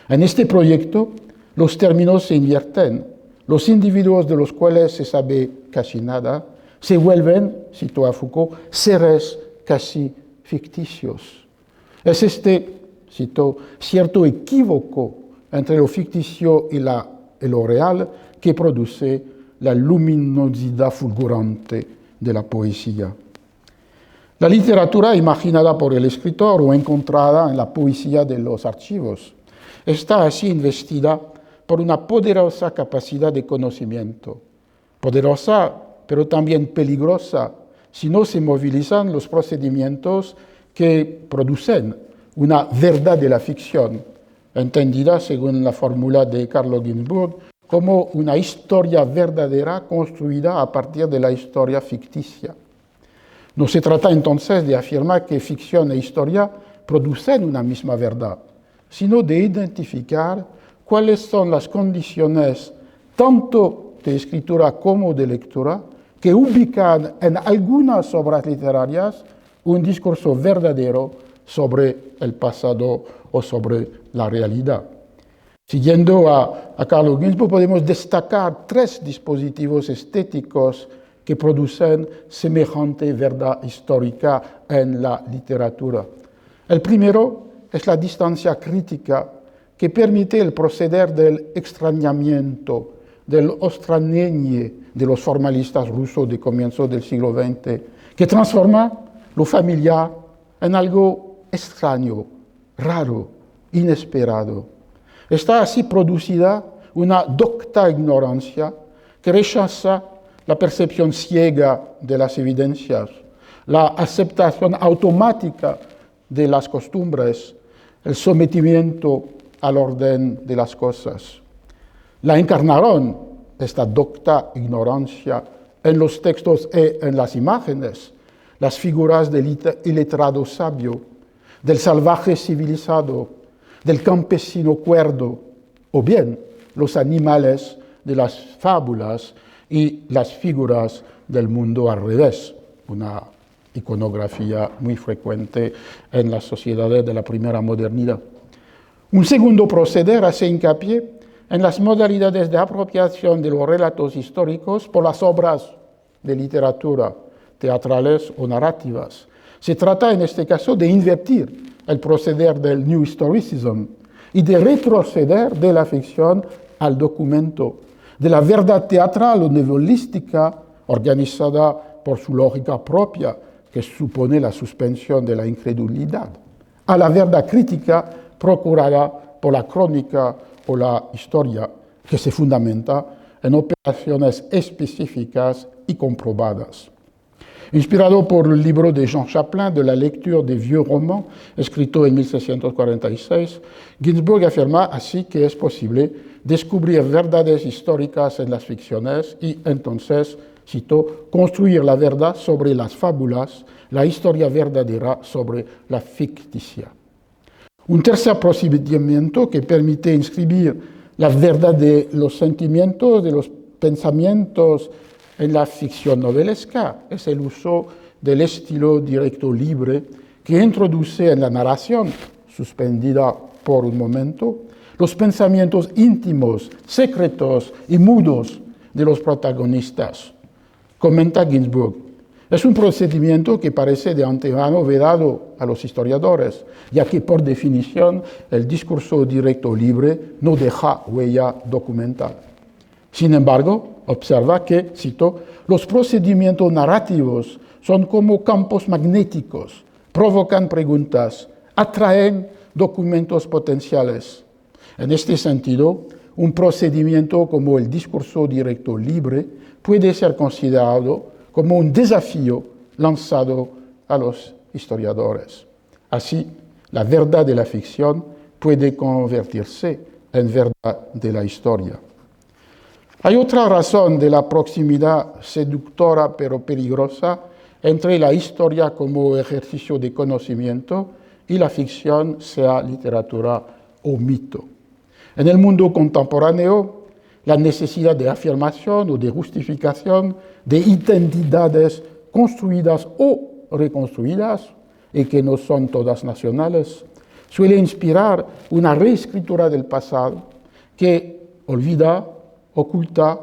En este proyecto, los términos se invierten. Los individuos de los cuales se sabe casi nada se vuelven, citó a Foucault, seres casi ficticios. Es este, citó, cierto equívoco entre lo ficticio y lo real que produce la luminosidad fulgurante de la poesía. La literatura imaginada por el escritor o encontrada en la poesía de los archivos está así investida por una poderosa capacidad de conocimiento, poderosa pero también peligrosa si no se movilizan los procedimientos que producen una verdad de la ficción, entendida según la fórmula de Carlo Ginzburg como una historia verdadera construida a partir de la historia ficticia. No se trata entonces de afirmar que ficción e historia producen una misma verdad, sino de identificar cuáles son las condiciones tanto de escritura como de lectura que ubican en algunas obras literarias un discurso verdadero sobre el pasado o sobre la realidad. Siguiendo a Carlo Ginzburg, podemos destacar 3 dispositivos estéticos que producen semejante verdad histórica en la literatura. El primero es la distancia crítica que permite el proceder del extrañamiento, del ostranění de los formalistas rusos de comienzos del siglo XX, que transforma lo familiar en algo extraño, raro, inesperado. Está así producida una docta ignorancia que rechaza la percepción ciega de las evidencias, la aceptación automática de las costumbres, el sometimiento al orden de las cosas. La encarnaron, esta docta ignorancia, en los textos y en las imágenes, las figuras del iletrado sabio, del salvaje civilizado, del campesino cuerdo, o bien los animales de las fábulas y las figuras del mundo al revés, una iconografía muy frecuente en las sociedades de la primera modernidad. Un segundo proceder hace hincapié en las modalidades de apropiación de los relatos históricos por las obras de literatura, teatrales o narrativas. Se trata en este caso de invertir el proceder del New Historicism y de retroceder de la ficción al documento, de la verdad teatral o novelística organizada por su lógica propia, que supone la suspensión de la incredulidad, a la verdad crítica procurada por la crónica o la historia, que se fundamenta en operaciones específicas y comprobadas. Inspirado por el libro de Jean Chaplin de la lectura de vieux romans, escrito en 1646, Ginsburg afirma así que es posible descubrir verdades históricas en las ficciones y entonces, cito, construir la verdad sobre las fábulas, la historia verdadera sobre la ficticia. Un tercer procedimiento que permite inscribir la verdad de los sentimientos, de los pensamientos en la ficción novelesca es el uso del estilo directo libre que introduce en la narración, suspendida por un momento, los pensamientos íntimos, secretos y mudos de los protagonistas. Comenta Ginsburg, es un procedimiento que parece de antemano vedado a los historiadores, ya que por definición el discurso directo libre no deja huella documental. Sin embargo, observa que, cito, los procedimientos narrativos son como campos magnéticos, provocan preguntas, atraen documentos potenciales. En este sentido, un procedimiento como el discurso directo libre puede ser considerado como un desafío lanzado a los historiadores. Así, la verdad de la ficción puede convertirse en verdad de la historia. Hay otra razón de la proximidad seductora pero peligrosa entre la historia como ejercicio de conocimiento y la ficción, sea literatura o mito. En el mundo contemporáneo, la necesidad de afirmación o de justificación de identidades construidas o reconstruidas, y que no son todas nacionales, suele inspirar una reescritura del pasado que olvida, oculta,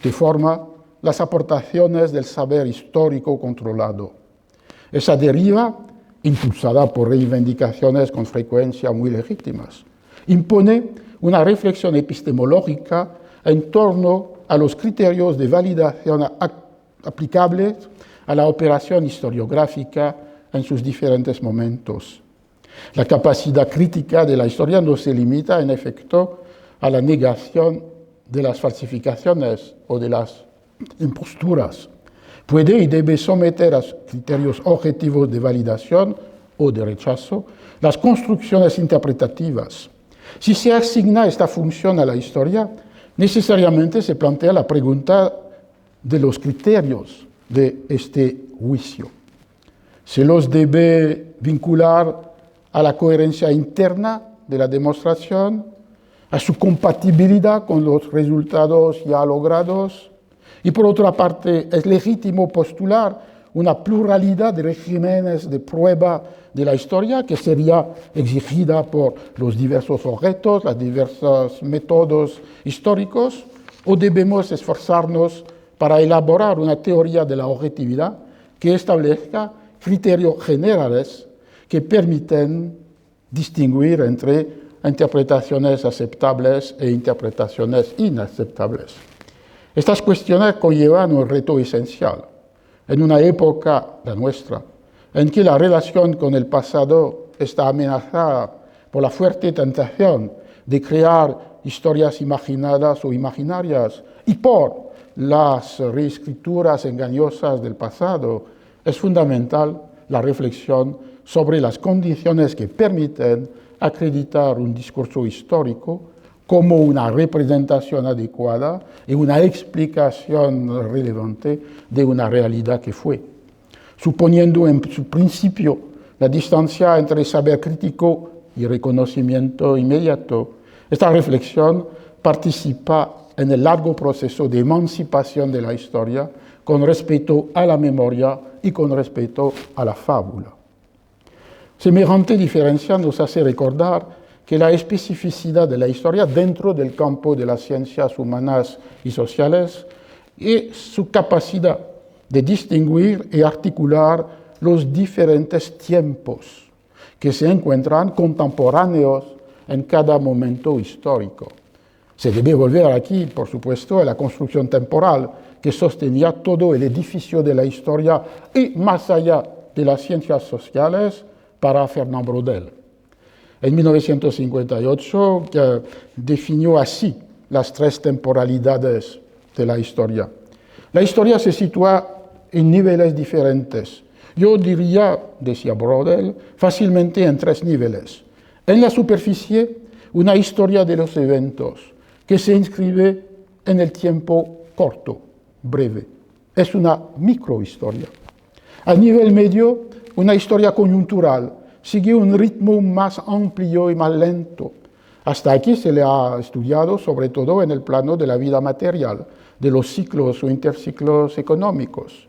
deforma las aportaciones del saber histórico controlado. Esa deriva, impulsada por reivindicaciones con frecuencia muy legítimas, impone una reflexión epistemológica en torno a los criterios de validación aplicables a la operación historiográfica en sus diferentes momentos. La capacidad crítica de la historia no se limita, en efecto, a la negación de las falsificaciones o de las imposturas. Puede y debe someter a criterios objetivos de validación o de rechazo las construcciones interpretativas. Si se asigna esta función a la historia, necesariamente se plantea la pregunta de los criterios de este juicio. Se los debe vincular a la coherencia interna de la demostración, a su compatibilidad con los resultados ya logrados, y por otra parte es legítimo postular una pluralidad de regímenes de prueba de la historia que sería exigida por los diversos objetos, los diversos métodos históricos, o debemos esforzarnos para elaborar una teoría de la objetividad que establezca criterios generales que permiten distinguir entre interpretaciones aceptables e interpretaciones inaceptables. Estas cuestiones conllevan un reto esencial en una época, la nuestra, en que la relación con el pasado está amenazada por la fuerte tentación de crear historias imaginadas o imaginarias y por las reescrituras engañosas del pasado. Es fundamental la reflexión sobre las condiciones que permiten acreditar un discurso histórico como una representación adecuada y una explicación relevante de una realidad que fue, suponiendo en su principio la distancia entre saber crítico y reconocimiento inmediato. Esta reflexión participa en el largo proceso de emancipación de la historia con respecto a la memoria y con respecto a la fábula. Semejante diferencia nos hace recordar que la especificidad de la historia dentro del campo de las ciencias humanas y sociales es su capacidad de distinguir y articular los diferentes tiempos que se encuentran contemporáneos en cada momento histórico. Se debe volver aquí, por supuesto, a la construcción temporal que sostenía todo el edificio de la historia y más allá de las ciencias sociales para Fernand Braudel. En 1958 definió así las tres temporalidades de la historia. La historia se sitúa en niveles diferentes. Yo diría, decía Braudel, fácilmente en tres niveles. En la superficie, una historia de los eventos que se inscribe en el tiempo corto, breve. Es una microhistoria. A nivel medio, una historia coyuntural sigue un ritmo más amplio y más lento. Hasta aquí se le ha estudiado sobre todo en el plano de la vida material, de los ciclos o interciclos económicos.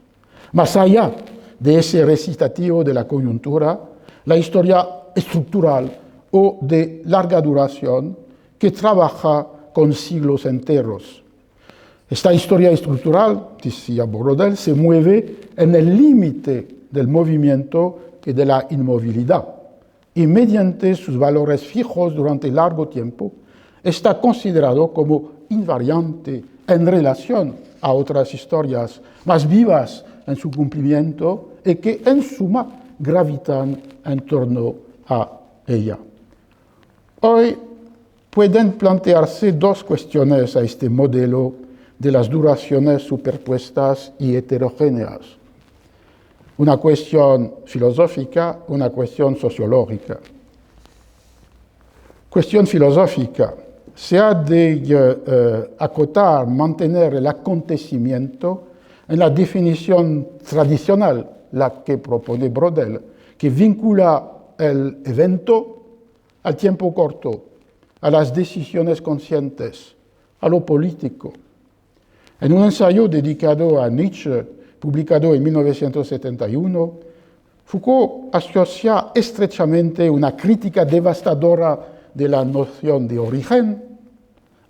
Más allá de ese recitativo de la coyuntura, la historia estructural o de larga duración que trabaja con siglos enteros. Esta historia estructural, decía Braudel, se mueve en el límite del movimiento y de la inmovilidad, y mediante sus valores fijos durante largo tiempo, está considerado como invariante en relación a otras historias más vivas en su cumplimiento y que en suma gravitan en torno a ella. Hoy pueden plantearse dos cuestiones a este modelo de las duraciones superpuestas y heterogéneas. Una cuestión filosófica, una cuestión sociológica. Cuestión filosófica. Se ha de acotar, mantener el acontecimiento en la definición tradicional, la que propone Braudel, que vincula el evento al tiempo corto, a las decisiones conscientes, a lo político. En un ensayo dedicado a Nietzsche, publicado en 1971, Foucault asocia estrechamente una crítica devastadora de la noción de origen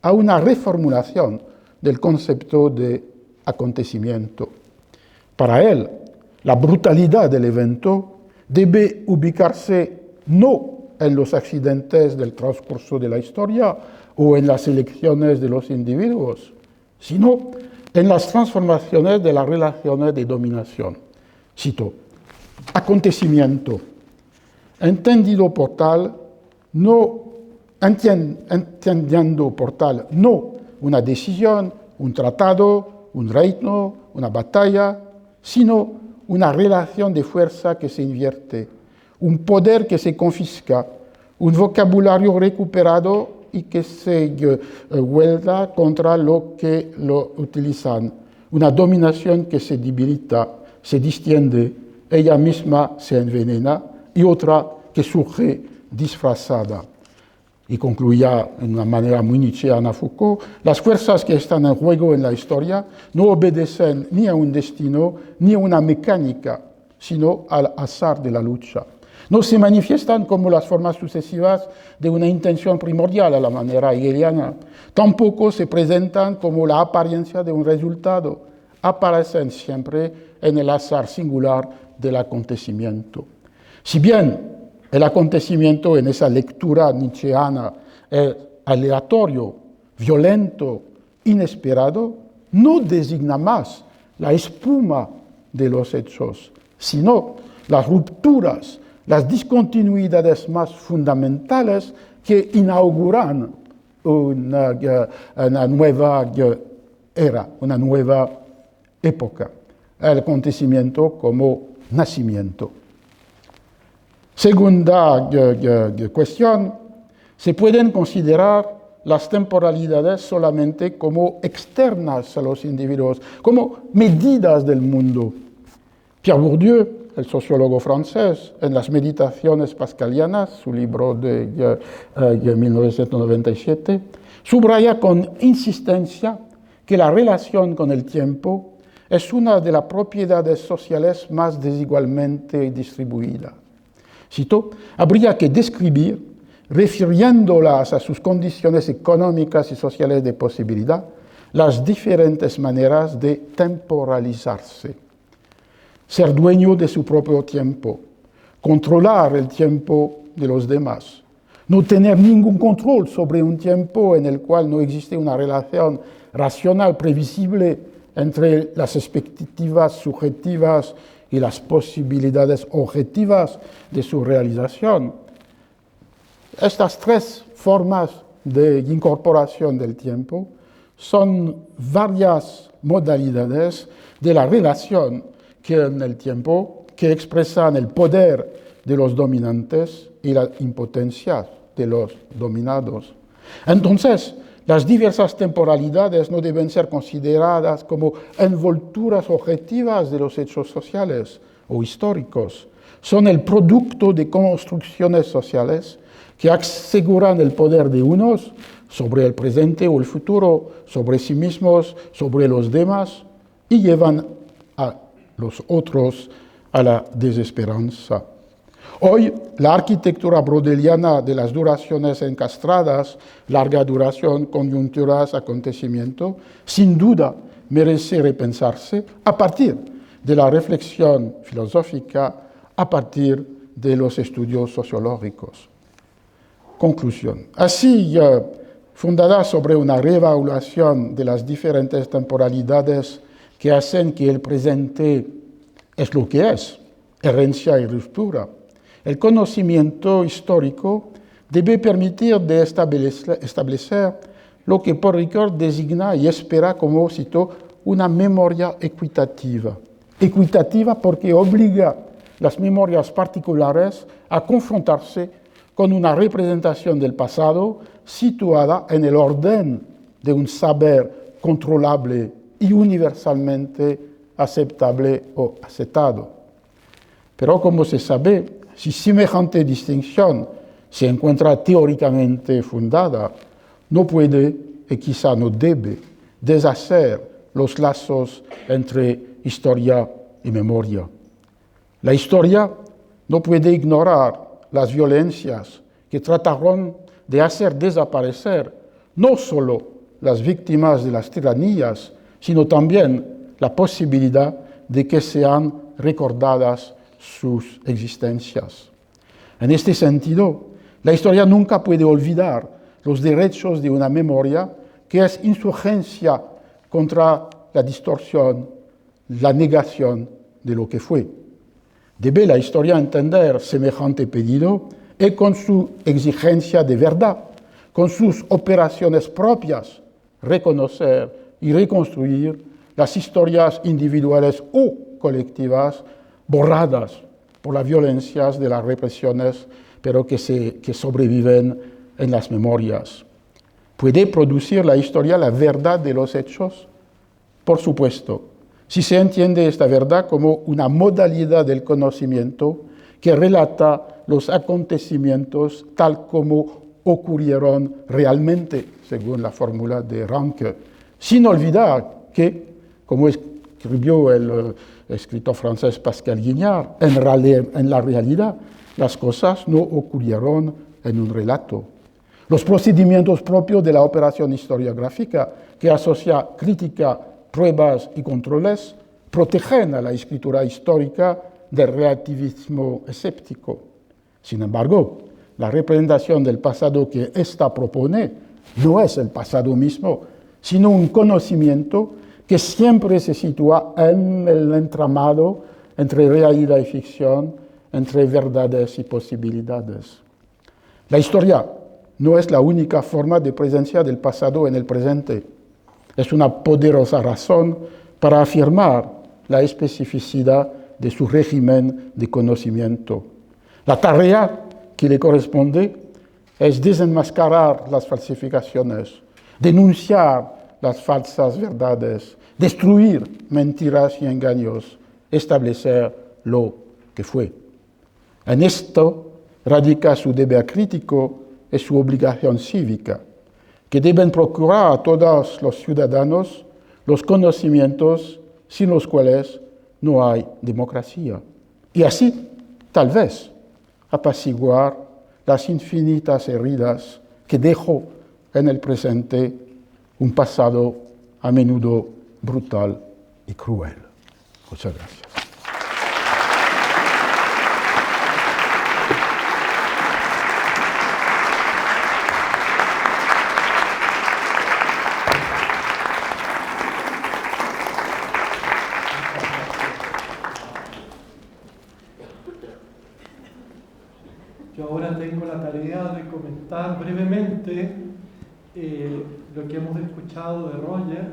a una reformulación del concepto de acontecimiento. Para él, la brutalidad del evento debe ubicarse no en los accidentes del transcurso de la historia o en las elecciones de los individuos, sino en las transformaciones de las relaciones de dominación. Cito, acontecimiento, entendiendo por tal no una decisión, un tratado, un reino, una batalla, sino una relación de fuerza que se invierte, un poder que se confisca, un vocabulario recuperado y que se vuelva contra lo que lo utilizan, una dominación que se debilita, se distiende, ella misma se envenena, y otra que surge disfrazada. Y concluía de una manera muy nietzscheana Foucault, las fuerzas que están en juego en la historia no obedecen ni a un destino ni a una mecánica, sino al azar de la lucha. No se manifiestan como las formas sucesivas de una intención primordial a la manera hegeliana. Tampoco se presentan como la apariencia de un resultado. Aparecen siempre en el azar singular del acontecimiento. Si bien el acontecimiento en esa lectura nietzscheana es aleatorio, violento, inesperado, no designa más la espuma de los hechos, sino las rupturas, las discontinuidades más fundamentales que inauguran una nueva era, una nueva época, el acontecimiento como nacimiento. Segunda cuestión, se pueden considerar las temporalidades solamente como externas a los individuos, como medidas del mundo. Pierre Bourdieu, el sociólogo francés, en las Meditaciones pascalianas, su libro de 1997, subraya con insistencia que la relación con el tiempo es una de las propiedades sociales más desigualmente distribuidas. Cito, habría que describir, refiriéndolas a sus condiciones económicas y sociales de posibilidad, las diferentes maneras de temporalizarse. Ser dueño de su propio tiempo, controlar el tiempo de los demás, no tener ningún control sobre un tiempo en el cual no existe una relación racional previsible entre las expectativas subjetivas y las posibilidades objetivas de su realización. Estas tres formas de incorporación del tiempo son varias modalidades de la relación en el tiempo que expresan el poder de los dominantes y la impotencia de los dominados. Entonces, las diversas temporalidades no deben ser consideradas como envolturas objetivas de los hechos sociales o históricos. Son el producto de construcciones sociales que aseguran el poder de unos sobre el presente o el futuro, sobre sí mismos, sobre los demás, y llevan a los otros a la desesperanza. Hoy, la arquitectura brodeliana de las duraciones encastradas, larga duración, coyunturas, acontecimiento, sin duda merece repensarse a partir de la reflexión filosófica, a partir de los estudios sociológicos. Conclusión. Así, fundada sobre una reevaluación de las diferentes temporalidades que hacen que el presente es lo que es, herencia y ruptura, el conocimiento histórico debe permitir de establecer lo que Paul Ricoeur designa y espera como, cito, una memoria equitativa. Equitativa porque obliga las memorias particulares a confrontarse con una representación del pasado situada en el orden de un saber controlable y universalmente aceptable o aceptado. Pero como se sabe, si semejante distinción se encuentra teóricamente fundada, no puede y quizá no debe deshacer los lazos entre historia y memoria. La historia no puede ignorar las violencias que trataron de hacer desaparecer no solo las víctimas de las tiranías, sino también la posibilidad de que sean recordadas sus existencias. En este sentido, la historia nunca puede olvidar los derechos de una memoria que es insurgencia contra la distorsión, la negación de lo que fue. Debe la historia entender semejante pedido y con su exigencia de verdad, con sus operaciones propias, reconocer y reconstruir las historias individuales o colectivas borradas por las violencias de las represiones, pero que sobreviven en las memorias. ¿Puede producir la historia la verdad de los hechos? Por supuesto, si se entiende esta verdad como una modalidad del conocimiento que relata los acontecimientos tal como ocurrieron realmente, según la fórmula de Ranke, sin olvidar que, como escribió el escritor francés Pascal Quignard, en la realidad las cosas no ocurrieron en un relato. Los procedimientos propios de la operación historiográfica, que asocia crítica, pruebas y controles, protegen a la escritura histórica del relativismo escéptico. Sin embargo, la representación del pasado que ésta propone no es el pasado mismo, sino un conocimiento que siempre se sitúa en el entramado entre realidad y ficción, entre verdades y posibilidades. La historia no es la única forma de presencia del pasado en el presente. Es una poderosa razón para afirmar la especificidad de su régimen de conocimiento. La tarea que le corresponde es desenmascarar las falsificaciones, denunciar las falsas verdades, destruir mentiras y engaños, establecer lo que fue. En esto radica su deber crítico y su obligación cívica, que deben procurar a todos los ciudadanos los conocimientos sin los cuales no hay democracia. Y así, tal vez, apaciguar las infinitas heridas que dejó en el presente un pasado a menudo brutal y cruel. Muchas gracias. Yo ahora tengo la tarea de comentar brevemente lo que hemos escuchado de Roger,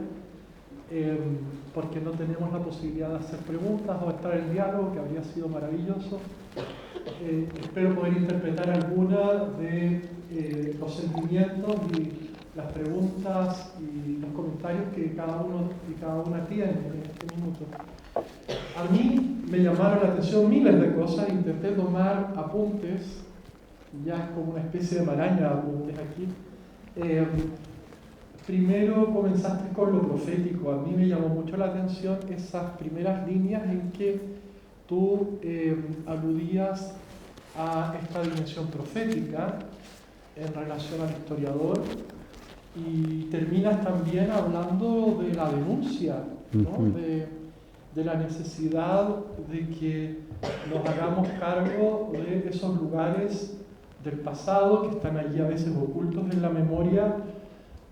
porque no tenemos la posibilidad de hacer preguntas o estar en diálogo, que habría sido maravilloso. Espero poder interpretar algunas de los sentimientos y las preguntas y los comentarios que cada uno y cada una tiene en este minuto. A mí me llamaron la atención miles de cosas, intenté tomar apuntes, ya es como una especie de maraña de apuntes aquí. Primero comenzaste con lo profético. A mí me llamó mucho la atención esas primeras líneas en que tú aludías a esta dimensión profética en relación al historiador, y terminas también hablando de la denuncia, ¿no? de la necesidad de que nos hagamos cargo de esos lugares del pasado que están allí a veces ocultos en la memoria,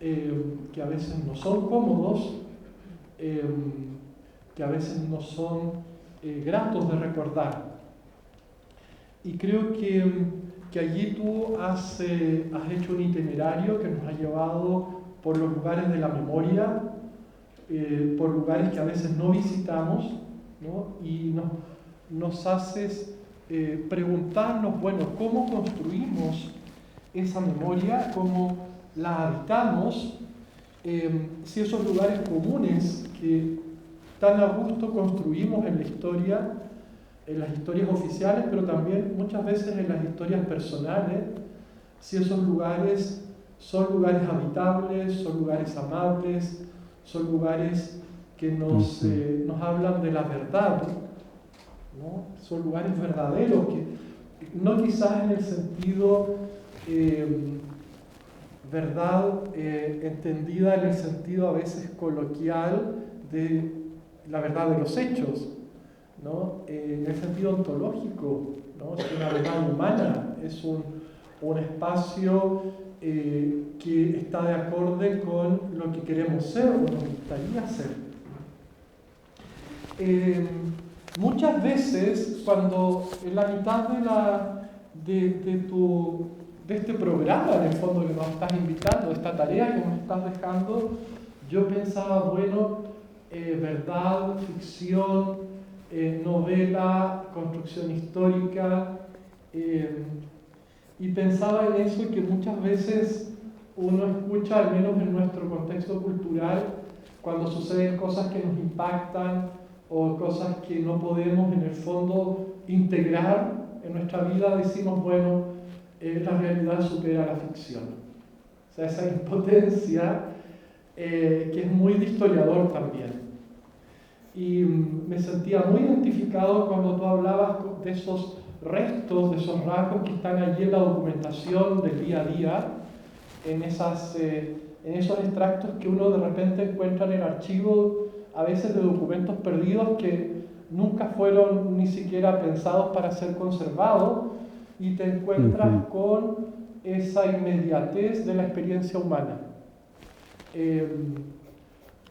que a veces no son cómodos, que a veces no son gratos de recordar. Y creo que allí tú has hecho un itinerario que nos ha llevado por los lugares de la memoria, por lugares que a veces no visitamos, ¿no? Y nos haces preguntarnos, bueno, ¿cómo construimos esa memoria? ¿Cómo la habitamos? Si esos lugares comunes que tan a gusto construimos en la historia, en las historias oficiales, pero también muchas veces en las historias personales, si esos lugares son lugares habitables, son lugares amables, son lugares que nos hablan de la verdad, ¿no? Son lugares verdaderos, que no quizás en el sentido verdad entendida en el sentido a veces coloquial de la verdad de los hechos, ¿no? En el sentido ontológico, ¿no? Es una verdad humana, es un espacio que está de acorde con lo que queremos ser o nos gustaría ser. Muchas veces, cuando en la mitad de este programa, en el fondo, que nos estás invitando, de esta tarea que nos estás dejando, yo pensaba, bueno, verdad, ficción, novela, construcción histórica, y pensaba en eso, que muchas veces uno escucha, al menos en nuestro contexto cultural, cuando suceden cosas que nos impactan o cosas que no podemos en el fondo integrar en nuestra vida, decimos, bueno, la realidad supera la ficción. O sea, esa impotencia que es muy de historiador también. Y me sentía muy identificado cuando tú hablabas de esos restos, de esos rasgos que están allí en la documentación del día a día, en esos extractos que uno de repente encuentra en el archivo, a veces de documentos perdidos que nunca fueron ni siquiera pensados para ser conservados, y te encuentras con esa inmediatez de la experiencia humana.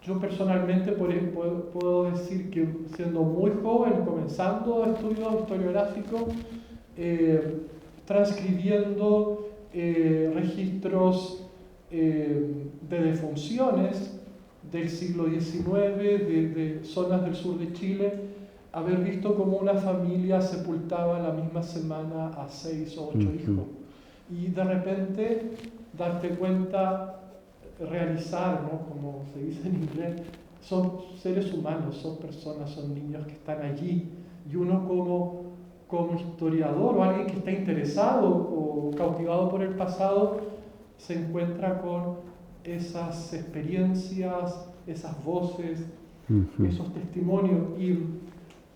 Yo personalmente puedo decir que, siendo muy joven, comenzando estudios historiográficos, transcribiendo registros de defunciones del siglo XIX, de zonas del sur de Chile, haber visto cómo una familia sepultaba la misma semana a 6 o 8 hijos. y de repente darte cuenta, realizar, ¿no? Como se dice en inglés, son seres humanos, son personas, son niños que están allí, y uno como historiador o alguien que está interesado o cautivado por el pasado, se encuentra con esas experiencias, esas voces, esos testimonios,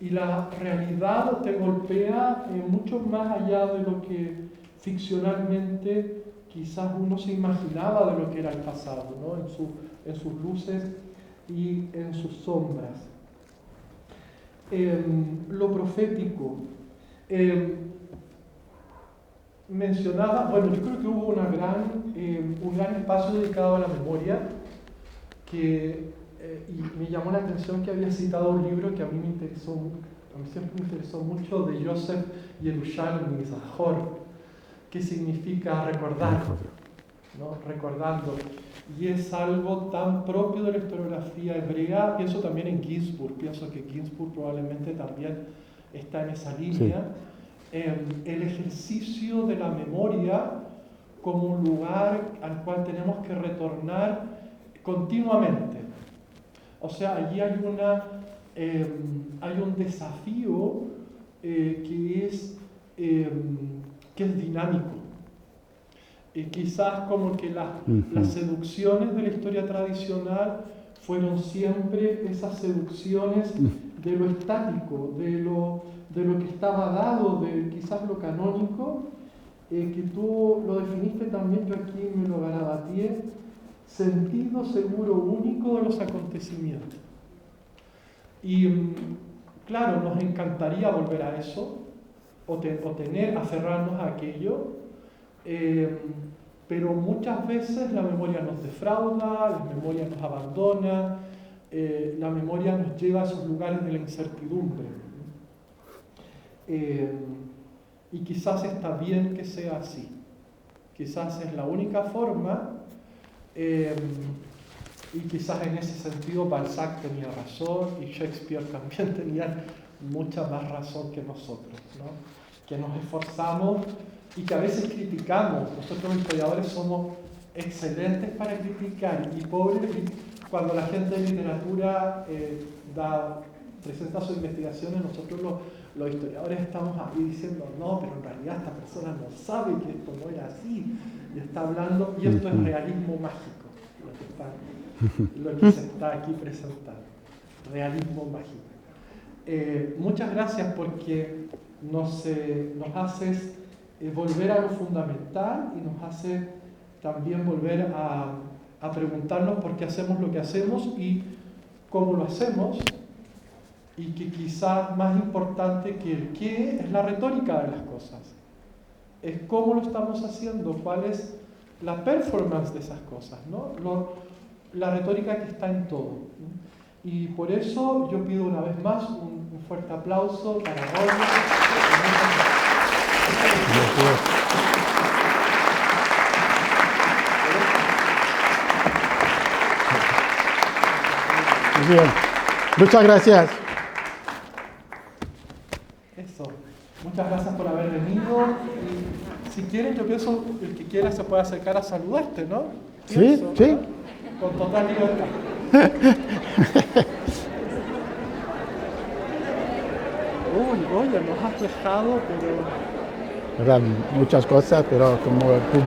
y la realidad te golpea mucho más allá de lo que ficcionalmente quizás uno se imaginaba de lo que era el pasado, ¿no? En sus luces y en sus sombras. Lo profético. Mencionaba, bueno, yo creo que hubo un gran espacio dedicado a la memoria, y me llamó la atención que había citado un libro que a mí siempre me interesó mucho, de Joseph Yerushalmi, Zahor, que significa recordar, ¿no? Recordando. Y es algo tan propio de la historiografía hebrea. Pienso también en Ginsburg, pienso que Ginsburg probablemente también está en esa línea. Sí. El ejercicio de la memoria como un lugar al cual tenemos que retornar continuamente. O sea, allí hay un desafío que es dinámico. Quizás como que las seducciones de la historia tradicional fueron siempre esas seducciones de lo estático, de lo que estaba dado, de quizás lo canónico, que tú lo definiste también, yo aquí me lo garabateé, sentido seguro único de los acontecimientos. Y claro, nos encantaría volver a eso, o aferrarnos a aquello, pero muchas veces la memoria nos defrauda, la memoria nos abandona, la memoria nos lleva a esos lugares de la incertidumbre. Y quizás está bien que sea así. Quizás es la única forma, y quizás en ese sentido Balzac tenía razón y Shakespeare también tenía mucha más razón que nosotros, ¿no? Que nos esforzamos y que a veces criticamos. Nosotros los historiadores somos excelentes para criticar, y pobres cuando la gente de literatura presenta sus investigaciones, nosotros los historiadores estamos ahí diciendo, no, pero en realidad esta persona no sabe que esto no era así, y está hablando, y esto es realismo mágico, lo que se está aquí presentando, realismo mágico. Muchas gracias, porque nos haces volver a lo fundamental, y nos hace también volver a preguntarnos por qué hacemos lo que hacemos y cómo lo hacemos, y que quizás más importante que el qué es la retórica de las cosas, es cómo lo estamos haciendo, cuál es la performance de esas cosas, ¿no? La retórica que está en todo. Y por eso yo pido una vez más un fuerte aplauso para Roger. Muy bien, muchas gracias. Eso, muchas gracias por haber venido. Y si quieren, yo pienso que el que quiera se puede acercar a saludarte, ¿no? Sí, sí. ¿No? Con total libertad. Uy, Roger, nos has dejado, pero... Eran muchas cosas, pero como